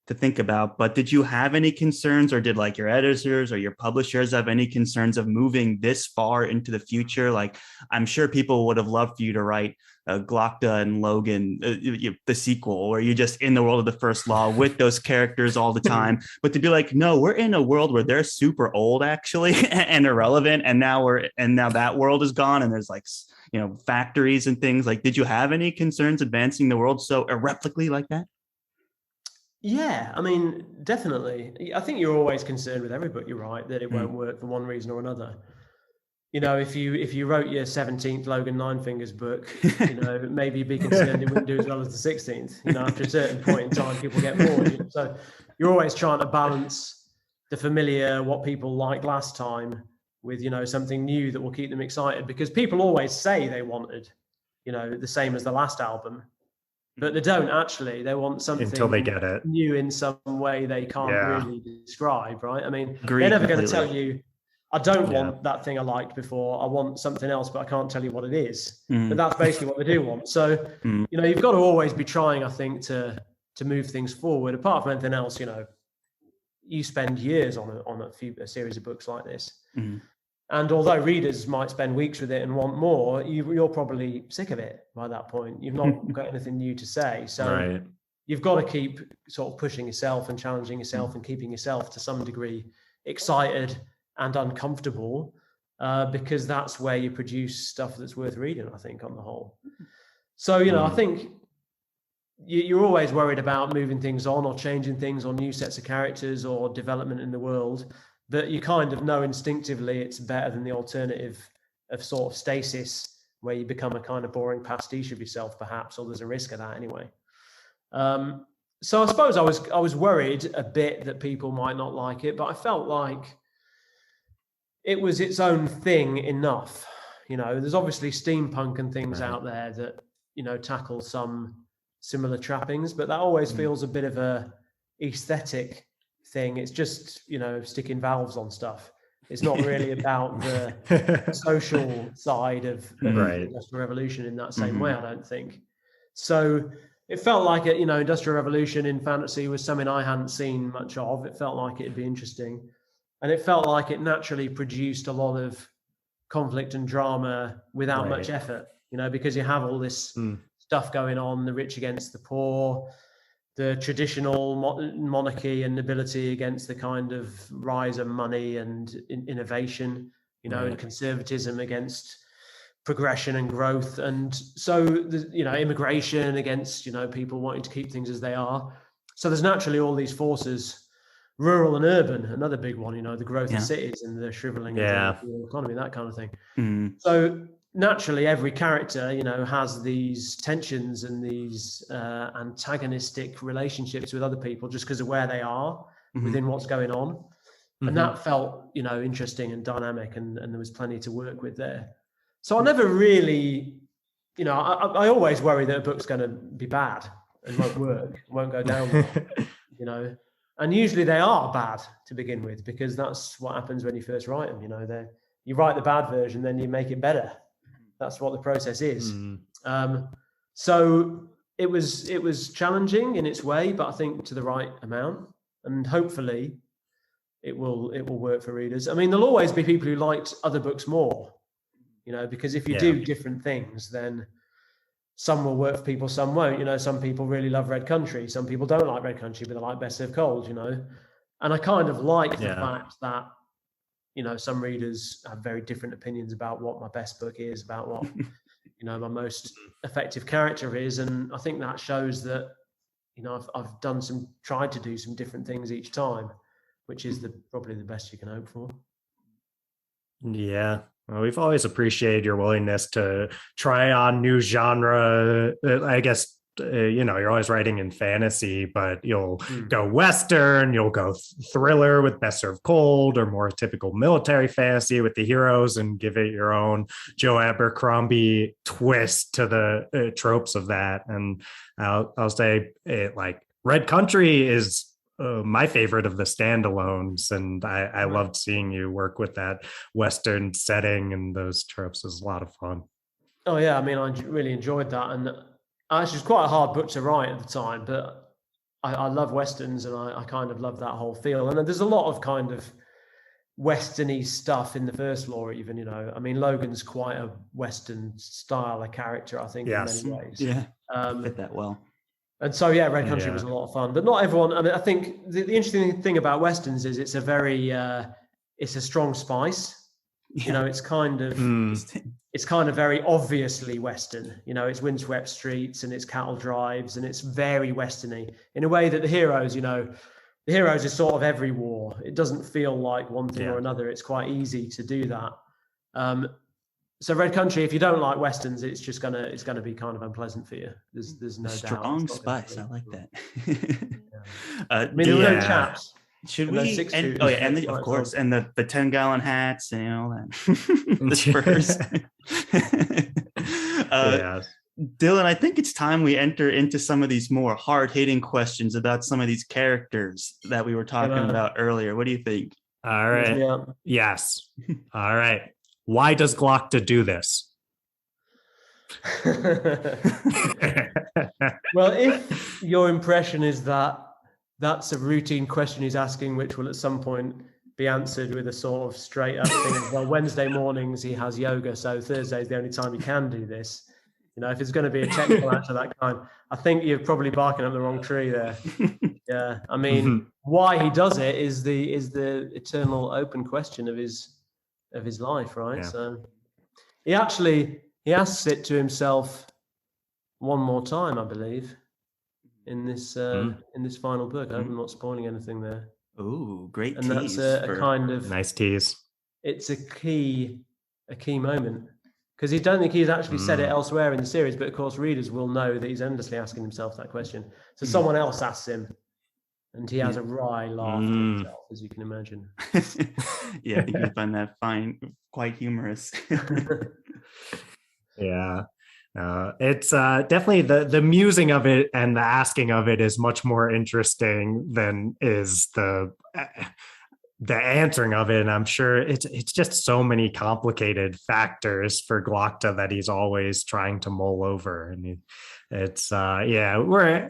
think about, but did you have any concerns, or did like your editors or your publishers have any concerns of moving this far into the future? Like, I'm sure people would have loved for you to write Glockto and Logan, the sequel, where you're just in the world of the first law with those characters all the time. But to be like, no, we're in a world where they're super old actually and irrelevant, and now that world is gone, and there's like, you know, factories and things. Like, did you have any concerns advancing the world so irrevocably like that? Yeah, I mean, definitely. I think you're always concerned with every book, you're right, that it won't work for one reason or another. You know, if you wrote your 17th Logan Nine Fingers book, you know, maybe you'd be concerned it wouldn't do as well as the 16th. You know, after a certain point in time, people get bored. You know? So you're always trying to balance the familiar, what people liked last time, with, you know, something new that will keep them excited, because people always say they wanted, you know, the same as the last album. But they don't actually. They want something until they get it new in some way they can't really describe, right? I mean, they're never going to tell you, I don't want that thing I liked before. I want something else, but I can't tell you what it is. But that's basically what they do want. So, you know, you've got to always be trying, I think, to move things forward. Apart from anything else, you know, you spend years on a series of books like this. And although readers might spend weeks with it and want more, you're probably sick of it by that point. You've not got anything new to say. So you've got to keep sort of pushing yourself and challenging yourself and keeping yourself to some degree excited and uncomfortable. because that's where you produce stuff that's worth reading, I think, on the whole. So, you know, I think you're always worried about moving things on or changing things or new sets of characters or development in the world, but you kind of know instinctively it's better than the alternative of sort of stasis, where you become a kind of boring pastiche of yourself, perhaps, or there's a risk of that anyway. So I suppose I was worried a bit that people might not like it, but I felt like it was its own thing enough. You know, there's obviously steampunk and things out there that, you know, tackle some similar trappings, but that always feels a bit of a aesthetic thing. It's just, you know, sticking valves on stuff. It's not really about the social side of the Industrial Revolution in that same way, I don't think. So it felt like it, you know, Industrial Revolution in fantasy was something I hadn't seen much of. It felt like it'd be interesting. And it felt like it naturally produced a lot of conflict and drama without much effort, you know, because you have all this stuff going on, the rich against the poor, the traditional monarchy and nobility against the kind of rise of money and innovation, you know, and conservatism against progression and growth. And so, you know, immigration against, you know, people wanting to keep things as they are. So there's naturally all these forces, rural and urban, another big one, you know, the growth of cities and the shriveling of the economy, that kind of thing. So naturally, every character, you know, has these tensions and these antagonistic relationships with other people just because of where they are within what's going on. And that felt, you know, interesting and dynamic, and there was plenty to work with there. So I never really, you know, I always worry that a book's going to be bad and won't work, won't go down well, you know. And usually they are bad to begin with, because that's what happens when you first write them, you know. You write the bad version, then you make it better. That's what the process is. So it was challenging in its way, but I think to the right amount, and hopefully it will work for readers. I mean, there'll always be people who liked other books more, you know, because if you do different things, then some will work for people, some won't. You know, some people really love Red Country, some people don't like Red Country, but they like Best Served Cold, you know. And I kind of like the fact that, you know, some readers have very different opinions about what my best book is, about what, you know, my most effective character is. And I think that shows that, you know, I've tried to do some different things each time, which is probably the best you can hope for. Yeah. Well, we've always appreciated your willingness to try on new genre. I guess, you know, you're always writing in fantasy, but you'll go Western, you'll go thriller with Best Served Cold, or more typical military fantasy with the heroes, and give it your own Joe Abercrombie twist to the tropes of that. And I'll say it, like, Red Country is my favorite of the standalones, and I loved seeing you work with that Western setting and those tropes. It was a lot of fun. Oh yeah, I mean, I really enjoyed that, and actually, it was quite a hard book to write at the time, but I love Westerns, and I kind of love that whole feel. And there's a lot of kind of Western-y stuff in the first law, even, you know. I mean, Logan's quite a Western style of character, I think, in many ways. Yeah, fit that well. And so, yeah, Red Country was a lot of fun, but not everyone. I mean, I think the interesting thing about Westerns is it's a very, it's a strong spice. You know, it's kind of very obviously Western. You know, it's windswept streets and it's cattle drives and it's very Westerny in a way that the heroes, you know, the heroes is sort of every war. It doesn't feel like one thing or another. It's quite easy to do that. So Red Country, if you don't like Westerns, it's gonna be kind of unpleasant for you. There's no doubt. Strong spice. I like that. I mean, there were chaps. Should we? Of course, and the 10-gallon hats and all that. The spurs. Dylan, I think it's time we enter into some of these more hard-hitting questions about some of these characters that we were talking about earlier. What do you think? All right. Yeah. Yes. All right. Why does Glockto do this? Well, if your impression is that that's a routine question he's asking, which will at some point be answered with a sort of straight up thing. Well, Wednesday mornings he has yoga, so Thursday is the only time he can do this. You know, if it's going to be a technical answer of that kind, I think you're probably barking up the wrong tree there. Yeah, I mean, why he does it is the eternal open question of his of his life, right? Yeah. So he asks it to himself one more time, I believe, in this final book. I hope I'm not spoiling anything there. Ooh, great And tease. that's a kind of nice tease. It's a key moment, because he don't think he's actually said it elsewhere in the series, but of course readers will know that he's endlessly asking himself that question. So someone else asks him, and he has a wry laugh to himself, as you can imagine. Yeah, I think you find that quite humorous. Yeah. It's definitely the musing of it and the asking of it is much more interesting than is the answering of it. And I'm sure it's just so many complicated factors for Glockto that he's always trying to mull over. And it's we're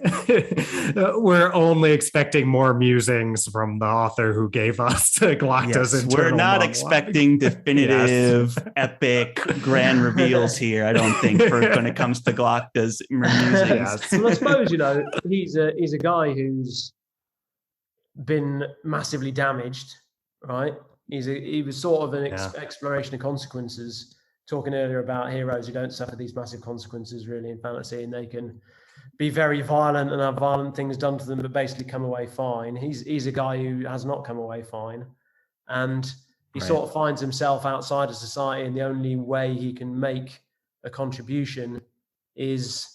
we're only expecting more musings from the author who gave us Glockto's internal we're not monologue. expecting definitive epic grand reveals here, I don't think, when it comes to Glockto's musings. Yes. Well, I suppose, he's a guy who's been massively damaged, right? He was sort of an exploration of consequences, talking earlier about heroes who don't suffer these massive consequences really in fantasy, and they can be very violent and have violent things done to them but basically come away fine. He's a guy who has not come away fine, and he sort of finds himself outside of society, and the only way he can make a contribution is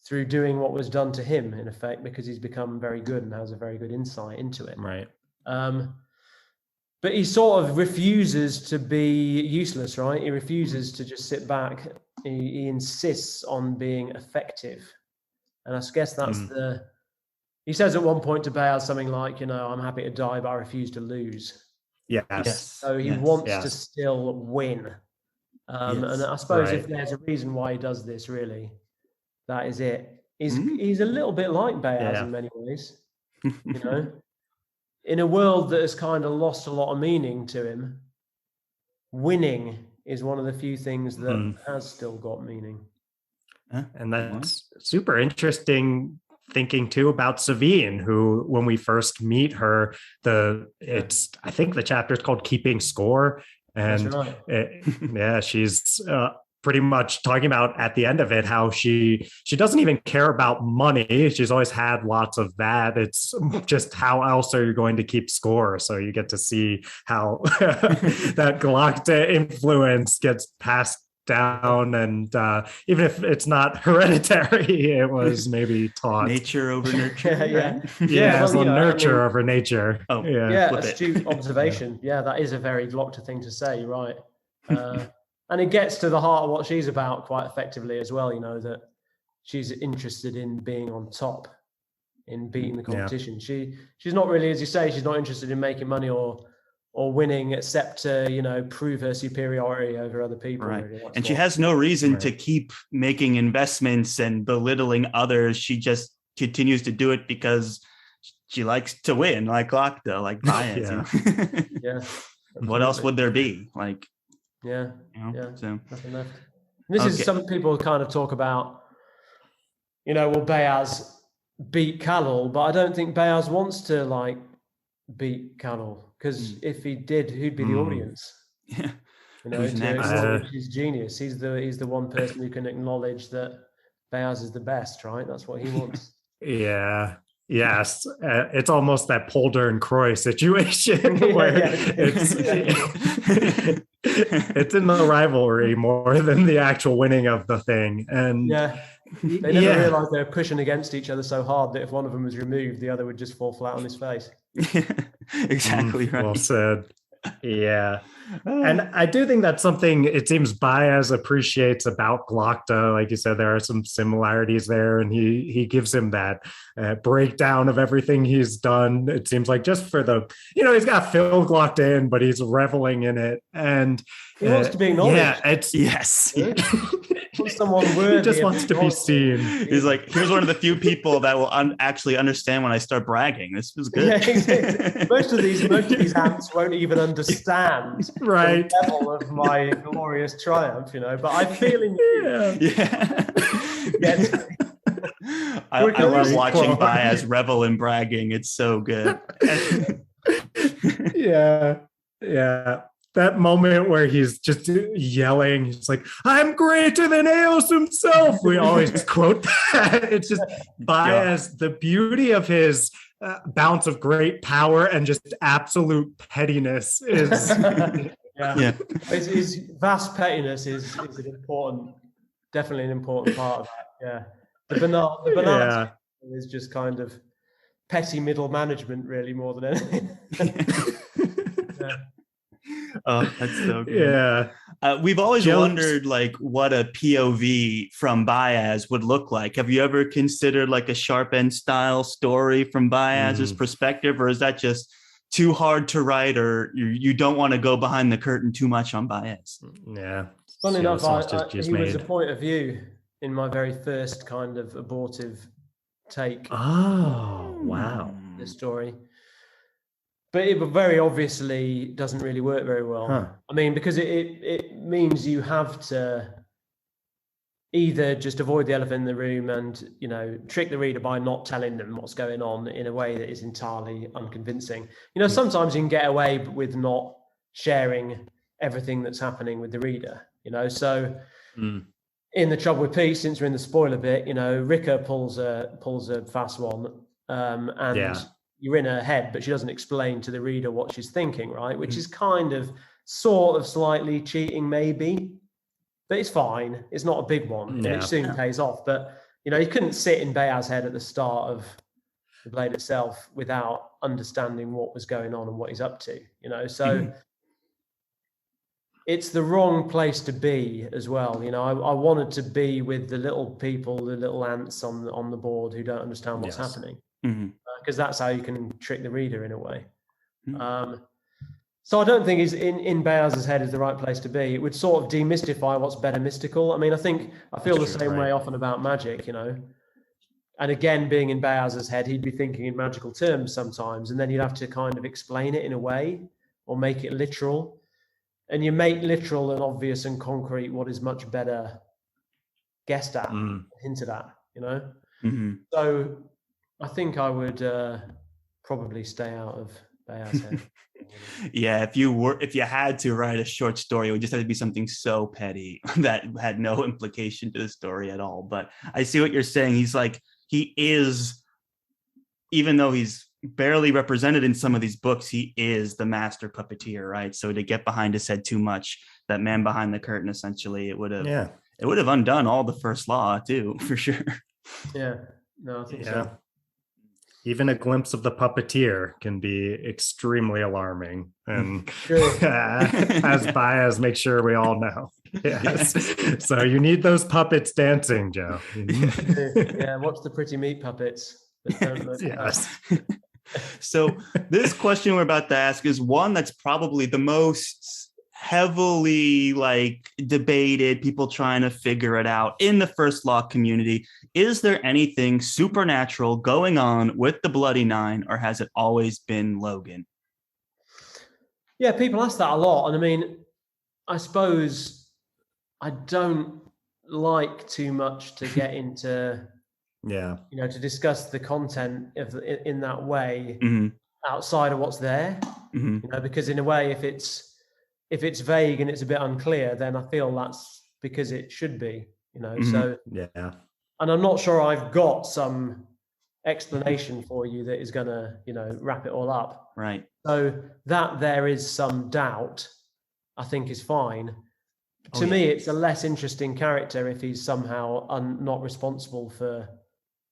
through doing what was done to him, in effect, because he's become very good and has a very good insight into it. Right. But he sort of refuses to be useless, right? He refuses to just sit back. He insists on being effective. And I guess that's he says at one point to Bayaz something like, I'm happy to die, but I refuse to lose. Yes. So he wants to still win. And I suppose if there's a reason why he does this, really, that is it. He's a little bit like Bayaz in many ways, in a world that has kind of lost a lot of meaning to him. Winning is one of the few things that has still got meaning. And that's super interesting thinking too about Savine, who, when we first meet her, I think the chapter is called Keeping Score. And that's right. She's pretty much talking about at the end of it how she doesn't even care about money. She's always had lots of that. It's just how else are you going to keep score? So you get to see how that Galactic influence gets passed down, and even if it's not hereditary, it was maybe taught. Nature over nurture. Nurture over nature. Astute observation. That is a very Glockto thing to say, right? And it gets to the heart of what she's about quite effectively as well, that she's interested in being on top, in beating the competition. She's not really, as you say, she's not interested in making money or winning, except to, prove her superiority over other people. Right. Really. And she has no reason to keep making investments and belittling others. She just continues to do it because she likes to win, like Glockto, like Bayaz. What else would there be? So nothing left. This is, some people kind of talk about, will Bayaz beat Khalil? But I don't think Bayaz wants to beat Khalil, because if he did, who'd be the audience? Yeah. To acknowledge his genius. He's the one person who can acknowledge that Bayaz is the best, right? That's what he wants. Yes, it's almost that Polder and Croy situation where it's in the rivalry more than the actual winning of the thing. And they never realized they were pushing against each other so hard that if one of them was removed, the other would just fall flat on his face. Exactly right. Well said. Yeah. And I do think that's something it seems Bayaz appreciates about Glockto. Like you said, there are some similarities there, and he gives him that breakdown of everything he's done. It seems like just for he's got Phil Glockto in, but he's reveling in it. And he wants to be acknowledged. Yeah, it's someone worthy. He just wants to be seen. He's like, here's one of the few people that will actually understand when I start bragging. This is good. Yeah, exactly. Most of these ants won't even understand the level of my glorious triumph, But I feel in you. I love watching Bayaz revel in bragging. It's so good. Yeah. that moment where he's just yelling, he's like, "I'm greater than Eos himself." We always quote that. It's just Baez, the beauty of his bounce of great power and just absolute pettiness is. Yeah. His vast pettiness is definitely an important part of that. Yeah. The banana is just kind of petty middle management, really, more than anything. Yeah. Oh, that's so good. Yeah. We've always wondered like what a POV from Baez would look like. Have you ever considered like a sharp end style story from Baez's perspective, or is that just too hard to write, or you don't want to go behind the curtain too much on Baez? Yeah. Funny enough, he was a point of view in my very first kind of abortive take. Oh, wow. The story. But it very obviously doesn't really work very well. Huh. I mean, because it means you have to either just avoid the elephant in the room and, you know, trick the reader by not telling them what's going on in a way that is entirely unconvincing. You know, sometimes you can get away with not sharing everything that's happening with the reader, you know. So in The Trouble with Peace, since we're in the spoiler bit, you know, Rika pulls a fast one, and you're in her head, but she doesn't explain to the reader what she's thinking, right? Which is kind of, sort of slightly cheating, maybe, but it's fine. It's not a big one, and it soon pays off. But, you know, you couldn't sit in Baez's head at the start of The Blade itself without understanding what was going on and what he's up to, you know? So it's the wrong place to be as well. You know, I wanted to be with the little people, the little ants on the board who don't understand what's happening. Because that's how you can trick the reader in a way. So I don't think he's in Baez's head is the right place to be. It would sort of demystify what's better mystical. I mean, I feel the same way often about magic, you know. And again, being in Baez's head, he'd be thinking in magical terms sometimes, and then you'd have to kind of explain it in a way or make it literal. And you make literal and obvious and concrete what is much better guessed at, hinted at, you know. So I think I would probably stay out of Baez's head. Yeah, if you had to write a short story, it would just have to be something so petty that had no implication to the story at all. But I see what you're saying. He is, even though he's barely represented in some of these books, he is the master puppeteer, right? So to get behind his head too much, that man behind the curtain, essentially, it would have undone all the first law too, for sure. Yeah, no, I think so. Even a glimpse of the puppeteer can be extremely alarming, and as Baez makes sure we all know. Yes. So you need those puppets dancing, Joe. Yeah, watch the pretty meat puppets. Yes. So this question we're about to ask is one that's probably the most heavily debated, people trying to figure it out in the first law community. Is there anything supernatural going on with the Bloody Nine, or has it always been Logan? Yeah, people ask that a lot. And I mean, I suppose I don't like too much to get into, you know, to discuss the content in that way outside of what's there, you know, because in a way, if it's vague and it's a bit unclear, then I feel that's because it should be, you know. So and I'm not sure I've got some explanation for you that is gonna, you know, wrap it all up. Right. So that there is some doubt, I think, is fine. To me, it's a less interesting character if he's somehow not responsible for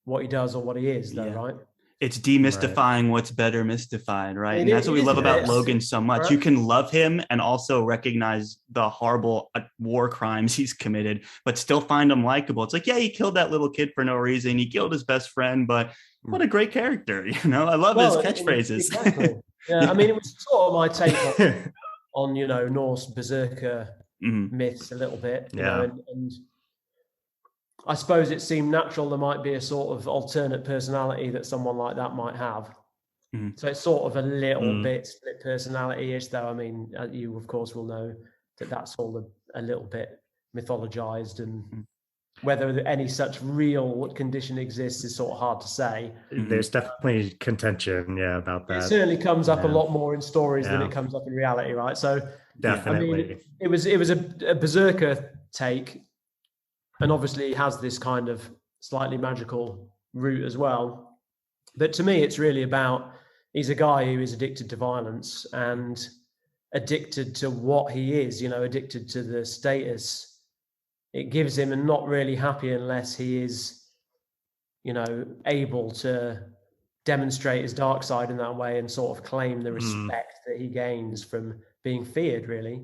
what he does or what he is, though, right? It's demystifying what's better mystified, right? And that's what we love about Logan so much. Right. You can love him and also recognize the horrible war crimes he's committed, but still find him likable. It's like, yeah, he killed that little kid for no reason. He killed his best friend, but what a great character, you know? I love his catchphrases. Exactly. Yeah, I mean, it was sort of my take on you know, Norse berserker myths a little bit, you know, and I suppose it seemed natural there might be a sort of alternate personality that someone like that might have. So it's sort of a little bit split personality-ish, though. I mean, you, of course, will know that that's all a little bit mythologized, and whether any such real condition exists is sort of hard to say. There's definitely contention, about that. It certainly comes up a lot more in stories than it comes up in reality, right? So Definitely. I mean, it was a berserker take, and obviously he has this kind of slightly magical route as well. But to me, it's really about, he's a guy who is addicted to violence and addicted to what he is, addicted to the status it gives him, and not really happy unless he is, able to demonstrate his dark side in that way and sort of claim the respect that he gains from being feared, really.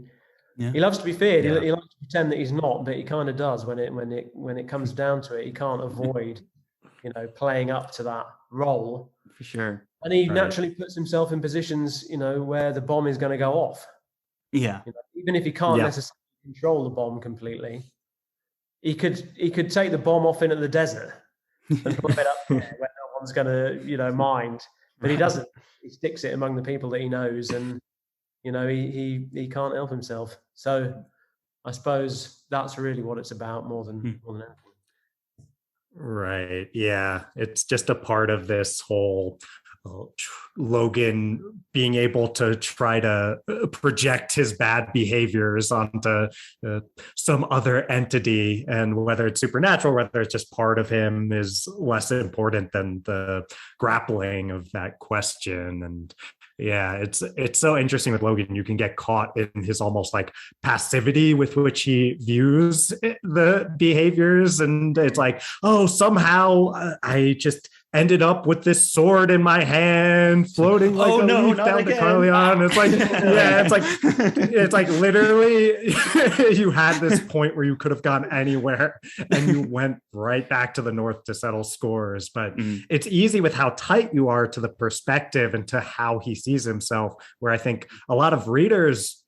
Yeah. He loves to be feared. Yeah. He likes to pretend that he's not, but he kind of does when it comes down to it. He can't avoid, playing up to that role. For sure. And he naturally puts himself in positions, where the bomb is going to go off. Yeah. Even if he can't necessarily control the bomb completely, he could take the bomb off into the desert and blow it up there where no one's going to, mind. But he doesn't. He sticks it among the people that he knows, and he can't help himself. So I suppose that's really what it's about more than anything. Right. Yeah. It's just a part of this whole Logan being able to try to project his bad behaviors onto some other entity, and whether it's supernatural, whether it's just part of him, is less important than the grappling of that question. And yeah, it's so interesting with Logan. You can get caught in his almost like passivity with which he views the behaviors, and it's like, oh, somehow I just ended up with this sword in my hand, floating like a leaf down to Carleon. It's like, it's like literally you had this point where you could have gone anywhere and you went right back to the north to settle scores. But it's easy with how tight you are to the perspective and to how he sees himself, where I think a lot of readers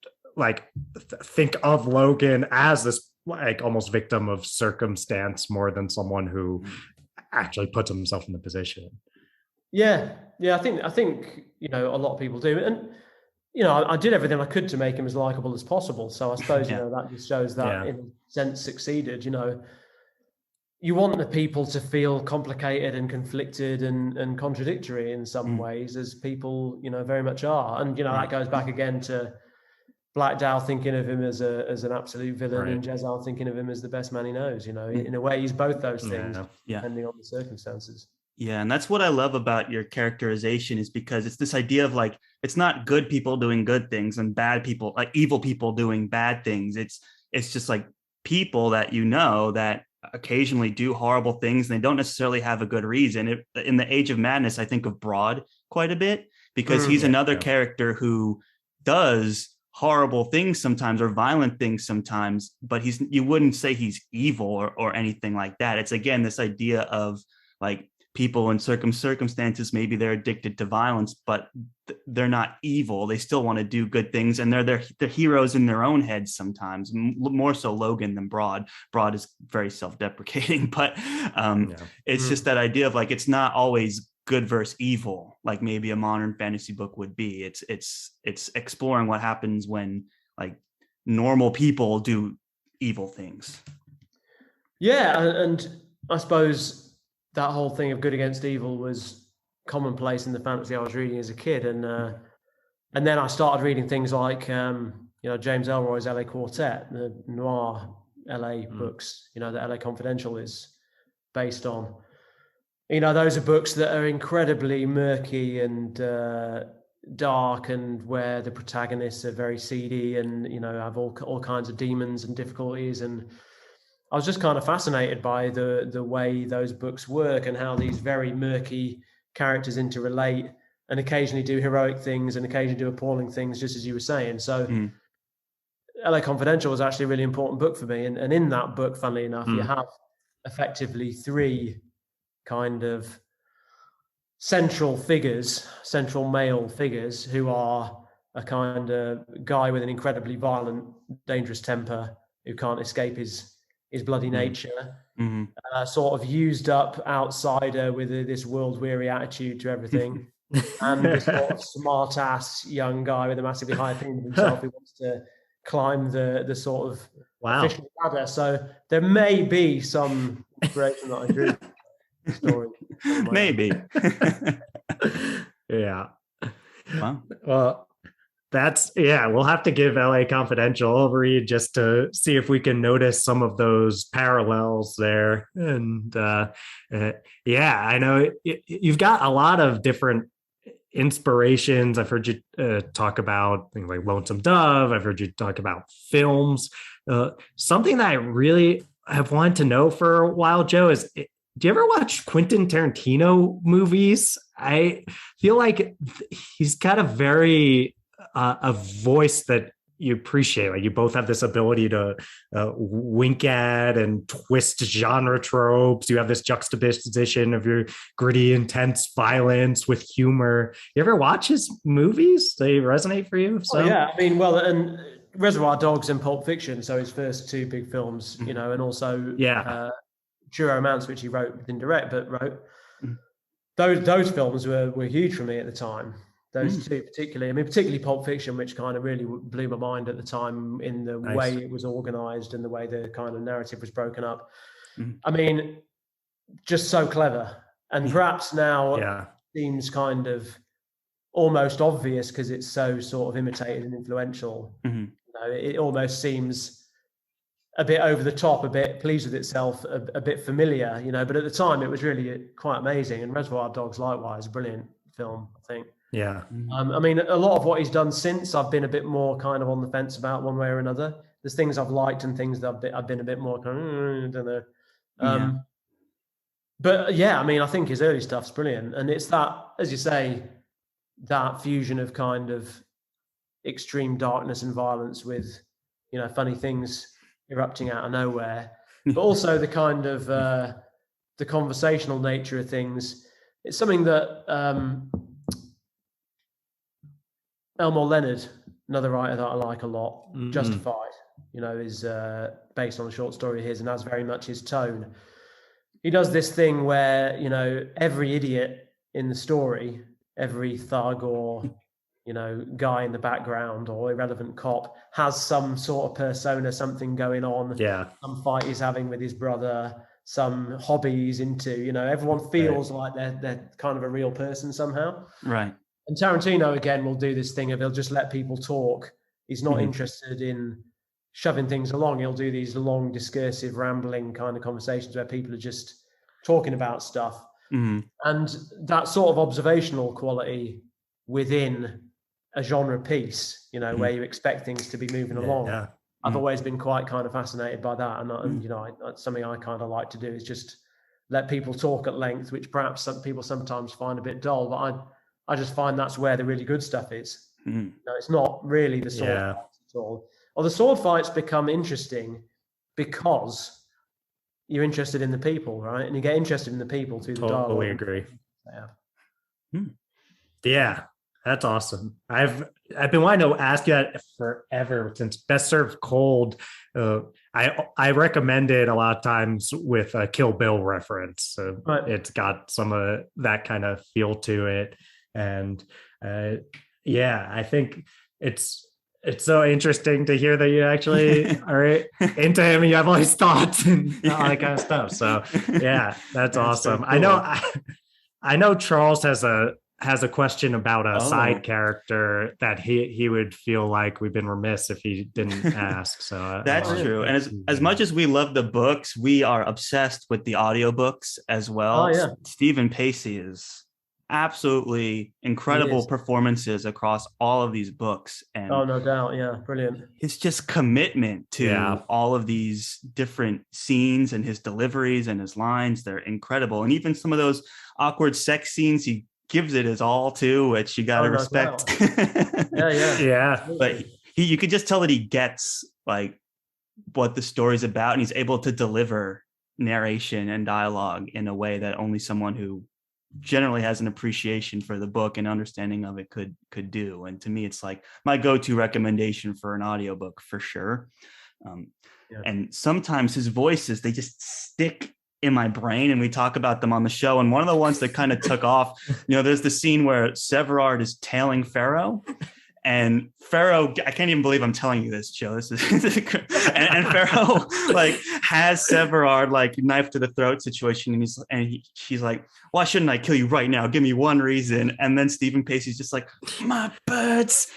think of Logan as this like almost victim of circumstance more than someone who actually puts himself in the position. Yeah. I think a lot of people do, and I did everything I could to make him as likable as possible. So I suppose that just shows that in a sense succeeded. You want the people to feel complicated and conflicted and contradictory in some ways, as people very much are, and that goes back again to Black Dao thinking of him as an absolute villain, and Jezal thinking of him as the best man he knows. In a way, he's both those things, depending on the circumstances. Yeah, and that's what I love about your characterization, is because it's this idea of like, it's not good people doing good things and bad people, like evil people doing bad things. It's just like people that that occasionally do horrible things, and they don't necessarily have a good reason. In the Age of Madness, I think of Broad quite a bit, because he's another character who does horrible things sometimes, or violent things sometimes, but you wouldn't say he's evil or anything like that. It's again this idea of like people in circumstances, maybe they're addicted to violence, but they're not evil. They still want to do good things, and they're heroes in their own heads sometimes, more so Logan than Broad. Broad is very self-deprecating, but it's just that idea of like, it's not always good versus evil, like maybe a modern fantasy book would be. It's exploring what happens when like normal people do evil things. Yeah, and I suppose that whole thing of good against evil was commonplace in the fantasy I was reading as a kid, and then I started reading things like James Ellroy's LA Quartet, the noir LA books, that LA Confidential is based on. Those are books that are incredibly murky and dark, and where the protagonists are very seedy and, have all kinds of demons and difficulties. And I was just kind of fascinated by the way those books work, and how these very murky characters interrelate and occasionally do heroic things and occasionally do appalling things, just as you were saying. So LA Confidential was actually a really important book for me. And in that book, funnily enough, you have effectively three kind of central male figures, who are a kind of guy with an incredibly violent, dangerous temper who can't escape his bloody nature, sort of used up outsider with this world-weary attitude to everything, and the sort of smart-ass young guy with a massively high opinion of himself who wants to climb the sort of official ladder. So there may be some inspiration that I drew. Story. Maybe. Yeah. Wow. Well, We'll have to give LA Confidential a read just to see if we can notice some of those parallels there. And I know you've got a lot of different inspirations. I've heard you talk about things like Lonesome Dove. I've heard you talk about films. Something that I really have wanted to know for a while, Joe, is do you ever watch Quentin Tarantino movies? I feel like he's got a very a voice that you appreciate. Like you both have this ability to wink at and twist genre tropes. You have this juxtaposition of your gritty, intense violence with humor. You ever watch his movies? They resonate for you? So? Oh, yeah. I mean, well, and Reservoir Dogs and Pulp Fiction, so his first two big films, you know, and also True Romance, which he didn't direct, but wrote. Those films were huge for me at the time. Those two particularly. I mean, particularly Pulp Fiction, which kind of really blew my mind at the time in the way it was organized and the way the kind of narrative was broken up. I mean, just so clever. And perhaps now seems kind of almost obvious because it's so sort of imitated and influential. You know, it almost seems a bit over the top, a bit pleased with itself, a bit familiar, you know, but at the time it was really quite amazing. And Reservoir Dogs, likewise, a brilliant film, I think. Yeah. I mean, a lot of what he's done since, I've been a bit more kind of on the fence about one way or another. There's things I've liked and things that I've been a bit more kind of, I don't know. But yeah, I mean, I think his early stuff's brilliant. And it's that, as you say, that fusion of kind of extreme darkness and violence with, you know, funny things erupting out of nowhere, but also the kind of the conversational nature of things. It's something that Elmore Leonard, another writer that I like a lot, Justified, you know, is based on a short story of his and has very much his tone. He does this thing where, you know, every idiot in the story, every thug or, you know, guy in the background or irrelevant cop has some sort of persona, something going on. Yeah. Some fight he's having with his brother, some hobby he's into, you know, everyone feels like they're kind of a real person somehow. Right. And Tarantino, again, will do this thing of he'll just let people talk. He's not interested in shoving things along. He'll do these long, discursive, rambling kind of conversations where people are just talking about stuff. And that sort of observational quality within a genre piece, you know, where you expect things to be moving along. Yeah. I've always been quite kind of fascinated by that. And you know, that's something I kind of like to do, is just let people talk at length, which perhaps some people sometimes find a bit dull, but I just find that's where the really good stuff is. No, it's not really the sword fights at all. Or the sword fights become interesting because you're interested in the people, right? And you get interested in the people through the dialogue. Totally agree. Yeah, that's awesome. I've been wanting to ask you that forever, since Best Served Cold. I recommend it a lot of times with a Kill Bill reference. It's got some of that kind of feel to it. And I think it's so interesting to hear that you actually are into him and you have all these thoughts and all that kind of stuff. So yeah, that's awesome. So cool. I know Charles has a question about a side character that he would feel like we've been remiss if he didn't ask. So that's true. And as much as we love the books, we are obsessed with the audiobooks as well. Stephen Pacey is absolutely incredible performances across all of these books, and no doubt, brilliant. His just commitment to all of these different scenes and his deliveries and his lines, they're incredible. And even some of those awkward sex scenes, he gives it his all to, which you gotta respect. But you could just tell that he gets like what the story's about, and he's able to deliver narration and dialogue in a way that only someone who generally has an appreciation for the book and understanding of it could do. And to me, it's like my go-to recommendation for an audiobook for sure. And sometimes his voices, they just stick in my brain, and we talk about them on the show. And one of the ones that kind of took off, you know, there's the scene where Severard is tailing Pharaoh, And Pharaoh, I can't even believe I'm telling you this, Joe. This is and Pharaoh like has Severard like knife to the throat situation, and she's like, "Why shouldn't I kill you right now? Give me one reason." And then Stephen Pacey's just like, my birds.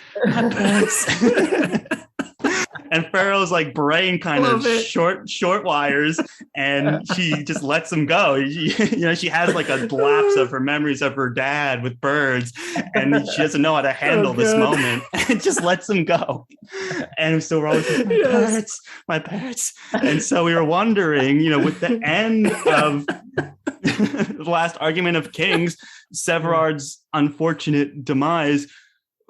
And Pharaoh's like brain kind of short wires, and she just lets him go. She has like a lapse of her memories of her dad with birds, and she doesn't know how to handle this moment, and just lets him go. And so we're always like, my birds. And so we were wondering, with the end of the last argument of kings, Severard's unfortunate demise,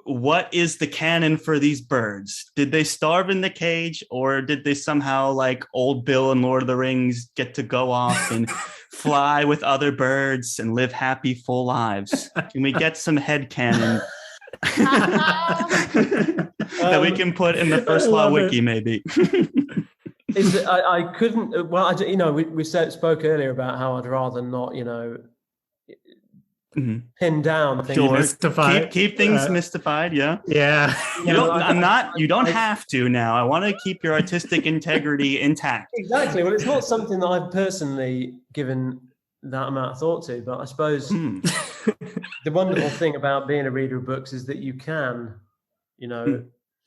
what is the canon for these birds? Did they starve in the cage, or did they somehow, like old Bill in Lord of the Rings, get to go off and fly with other birds and live happy, full lives? Can we get some headcanon that we can put in the First Law Wiki, maybe? I couldn't. Well, we spoke earlier about how I'd rather not, pin down things. Keep things mystified. Yeah. You don't have to now. I want to keep your artistic integrity intact. Exactly. Well, it's not something that I've personally given that amount of thought to, but I suppose the wonderful thing about being a reader of books is that you can,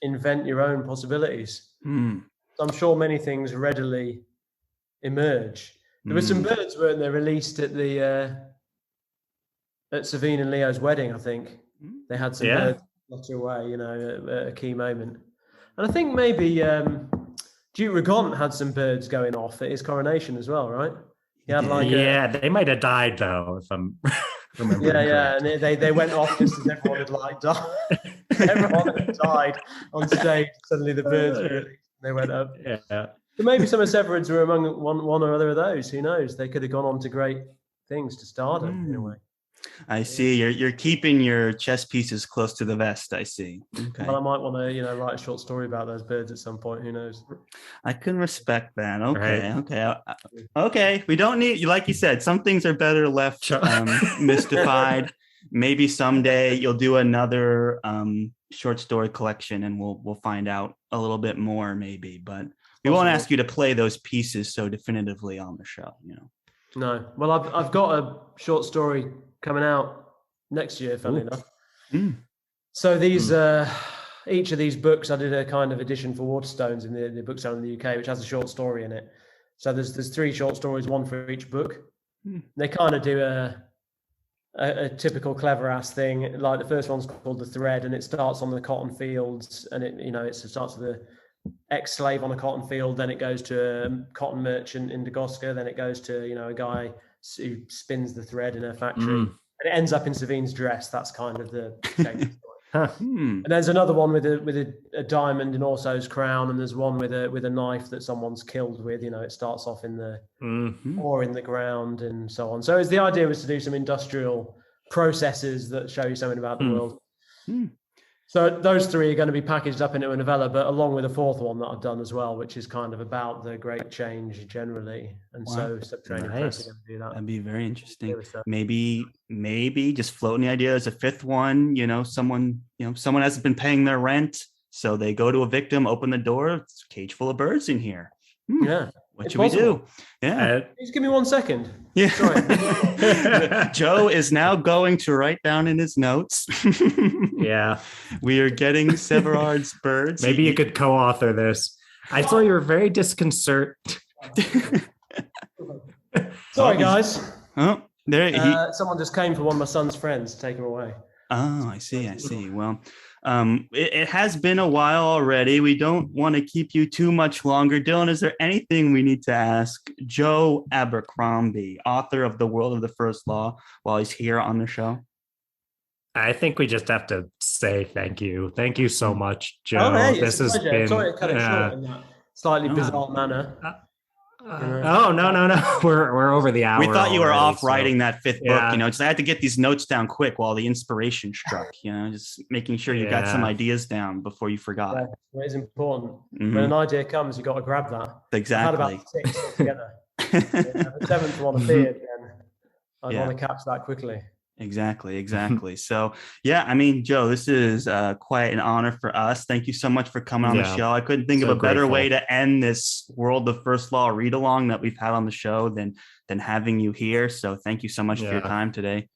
invent your own possibilities. I'm sure many things readily emerge. There were some birds, weren't there, released at the at Savine and Leo's wedding, I think. They had some birds flutter away, at a key moment. And I think maybe Duke Regent had some birds going off at his coronation as well, right? He had they might have died though, if I'm remembering correct. And they went off just as everyone had died. Everyone had died on stage. Suddenly the birds were released. They went up. Yeah. But maybe some of Severid's were among one or other of those. Who knows? They could have gone on to great things, to stardom in a way. I see. You're keeping your chess pieces close to the vest. I see. Okay. Well, I might want to, write a short story about those birds at some point. Who knows? I can respect that. Okay. Right. Okay. We don't need, like you said, some things are better left mystified. Maybe someday you'll do another short story collection, and we'll find out a little bit more, maybe. But we won't ask you to play those pieces so definitively on the show. No. Well, I've got a short story coming out next year, funnily enough. So these each of these books, I did a kind of edition for Waterstones in the bookstore in the UK, which has a short story in it. So there's 3 short stories, one for each book. They kind of do a typical clever ass thing. Like the first one's called The Thread, and it starts on the cotton fields, and it starts with a ex-slave on a cotton field, then it goes to a cotton merchant in Dagoska, then it goes to a guy who spins the thread in a factory, and it ends up in Savine's dress. That's kind of the story. And there's another one with a diamond in Orso's crown, and there's one with a knife that someone's killed with. It starts off in the or in the ground and so on. So the idea was to do some industrial processes that show you something about the world. So those 3 are going to be packaged up into a novella, but along with a 4th one that I've done as well, which is kind of about the Great Change generally. And so Subterranean Press are going to do that. That'd be very interesting. Maybe just floating the idea as a 5th one. Someone hasn't been paying their rent, so they go to a victim, open the door, it's a cage full of birds in here. Yeah. What should we do? Yeah. Just give me 1 second. Yeah. Sorry. Joe is now going to write down in his notes. Yeah. We are getting Severard's birds. Maybe you could co-author this. I saw you were very disconcerted. Sorry, guys. Oh, someone just came for one of my son's friends to take him away. Oh, I see. Well, it has been a while already. We don't want to keep you too much longer. Dylan, is there anything we need to ask Joe Abercrombie, author of The World of the First Law, while he's here on the show? I think we just have to say thank you. Thank you so much, Joe. Oh, hey, this has been sorry to cut it short in that slightly bizarre manner. No. We're over the hour. We thought you were off writing that 5th book. Just I had to get these notes down quick while the inspiration struck. Just making sure you got some ideas down before you forgot. Yeah, it is important. When an idea comes, you got to grab that. Exactly. I had about 6 together. The 7th one appeared, then I'd want to catch that quickly. Exactly. So, yeah, I mean, Joe, this is quite an honor for us. Thank you so much for coming on the show. I couldn't think of a better way to end this World of First Law read along that we've had on the show than having you here. So thank you so much for your time today.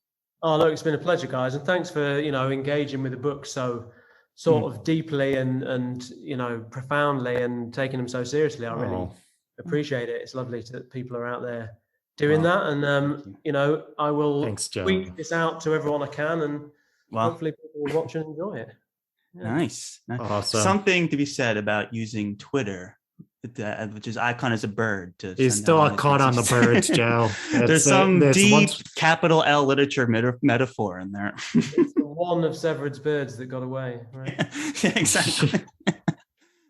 Oh, look, it's been a pleasure, guys. And thanks for, engaging with the book so sort of deeply and profoundly, and taking them so seriously. I really appreciate it. It's lovely that people are out there doing that, and I will tweet this out to everyone I can, and hopefully people will watch and enjoy it. Nice. Awesome. Something to be said about using Twitter, which is icon as a bird. He's still caught on the birds, Joe. There's some deep capital L literature metaphor in there. It's the one of Severid's birds that got away, right? Yeah, exactly.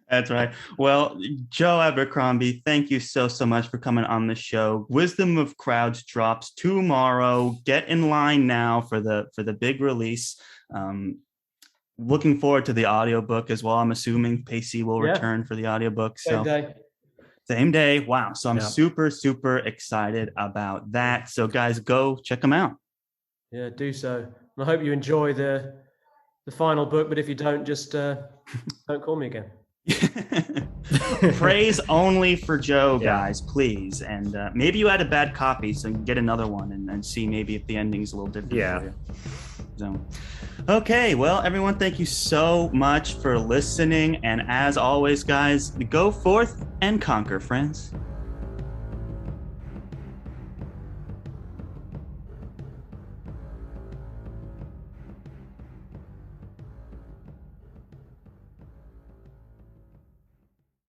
That's right. Well, Joe Abercrombie, thank you so much for coming on the show. Wisdom of Crowds drops tomorrow. Get in line now for the big release. Looking forward to the audiobook as well. I'm assuming Pacey will return for the audiobook. Same day. Wow. So I'm super excited about that. So guys, go check them out. Yeah, do so. And I hope you enjoy the final book, but if you don't, just don't call me again. Praise only for Joe, guys, please. And maybe you had a bad copy, so you can get another one and see maybe if the ending's a little different for you. So, okay, well, everyone, thank you so much for listening. And as always, guys, go forth and conquer, friends.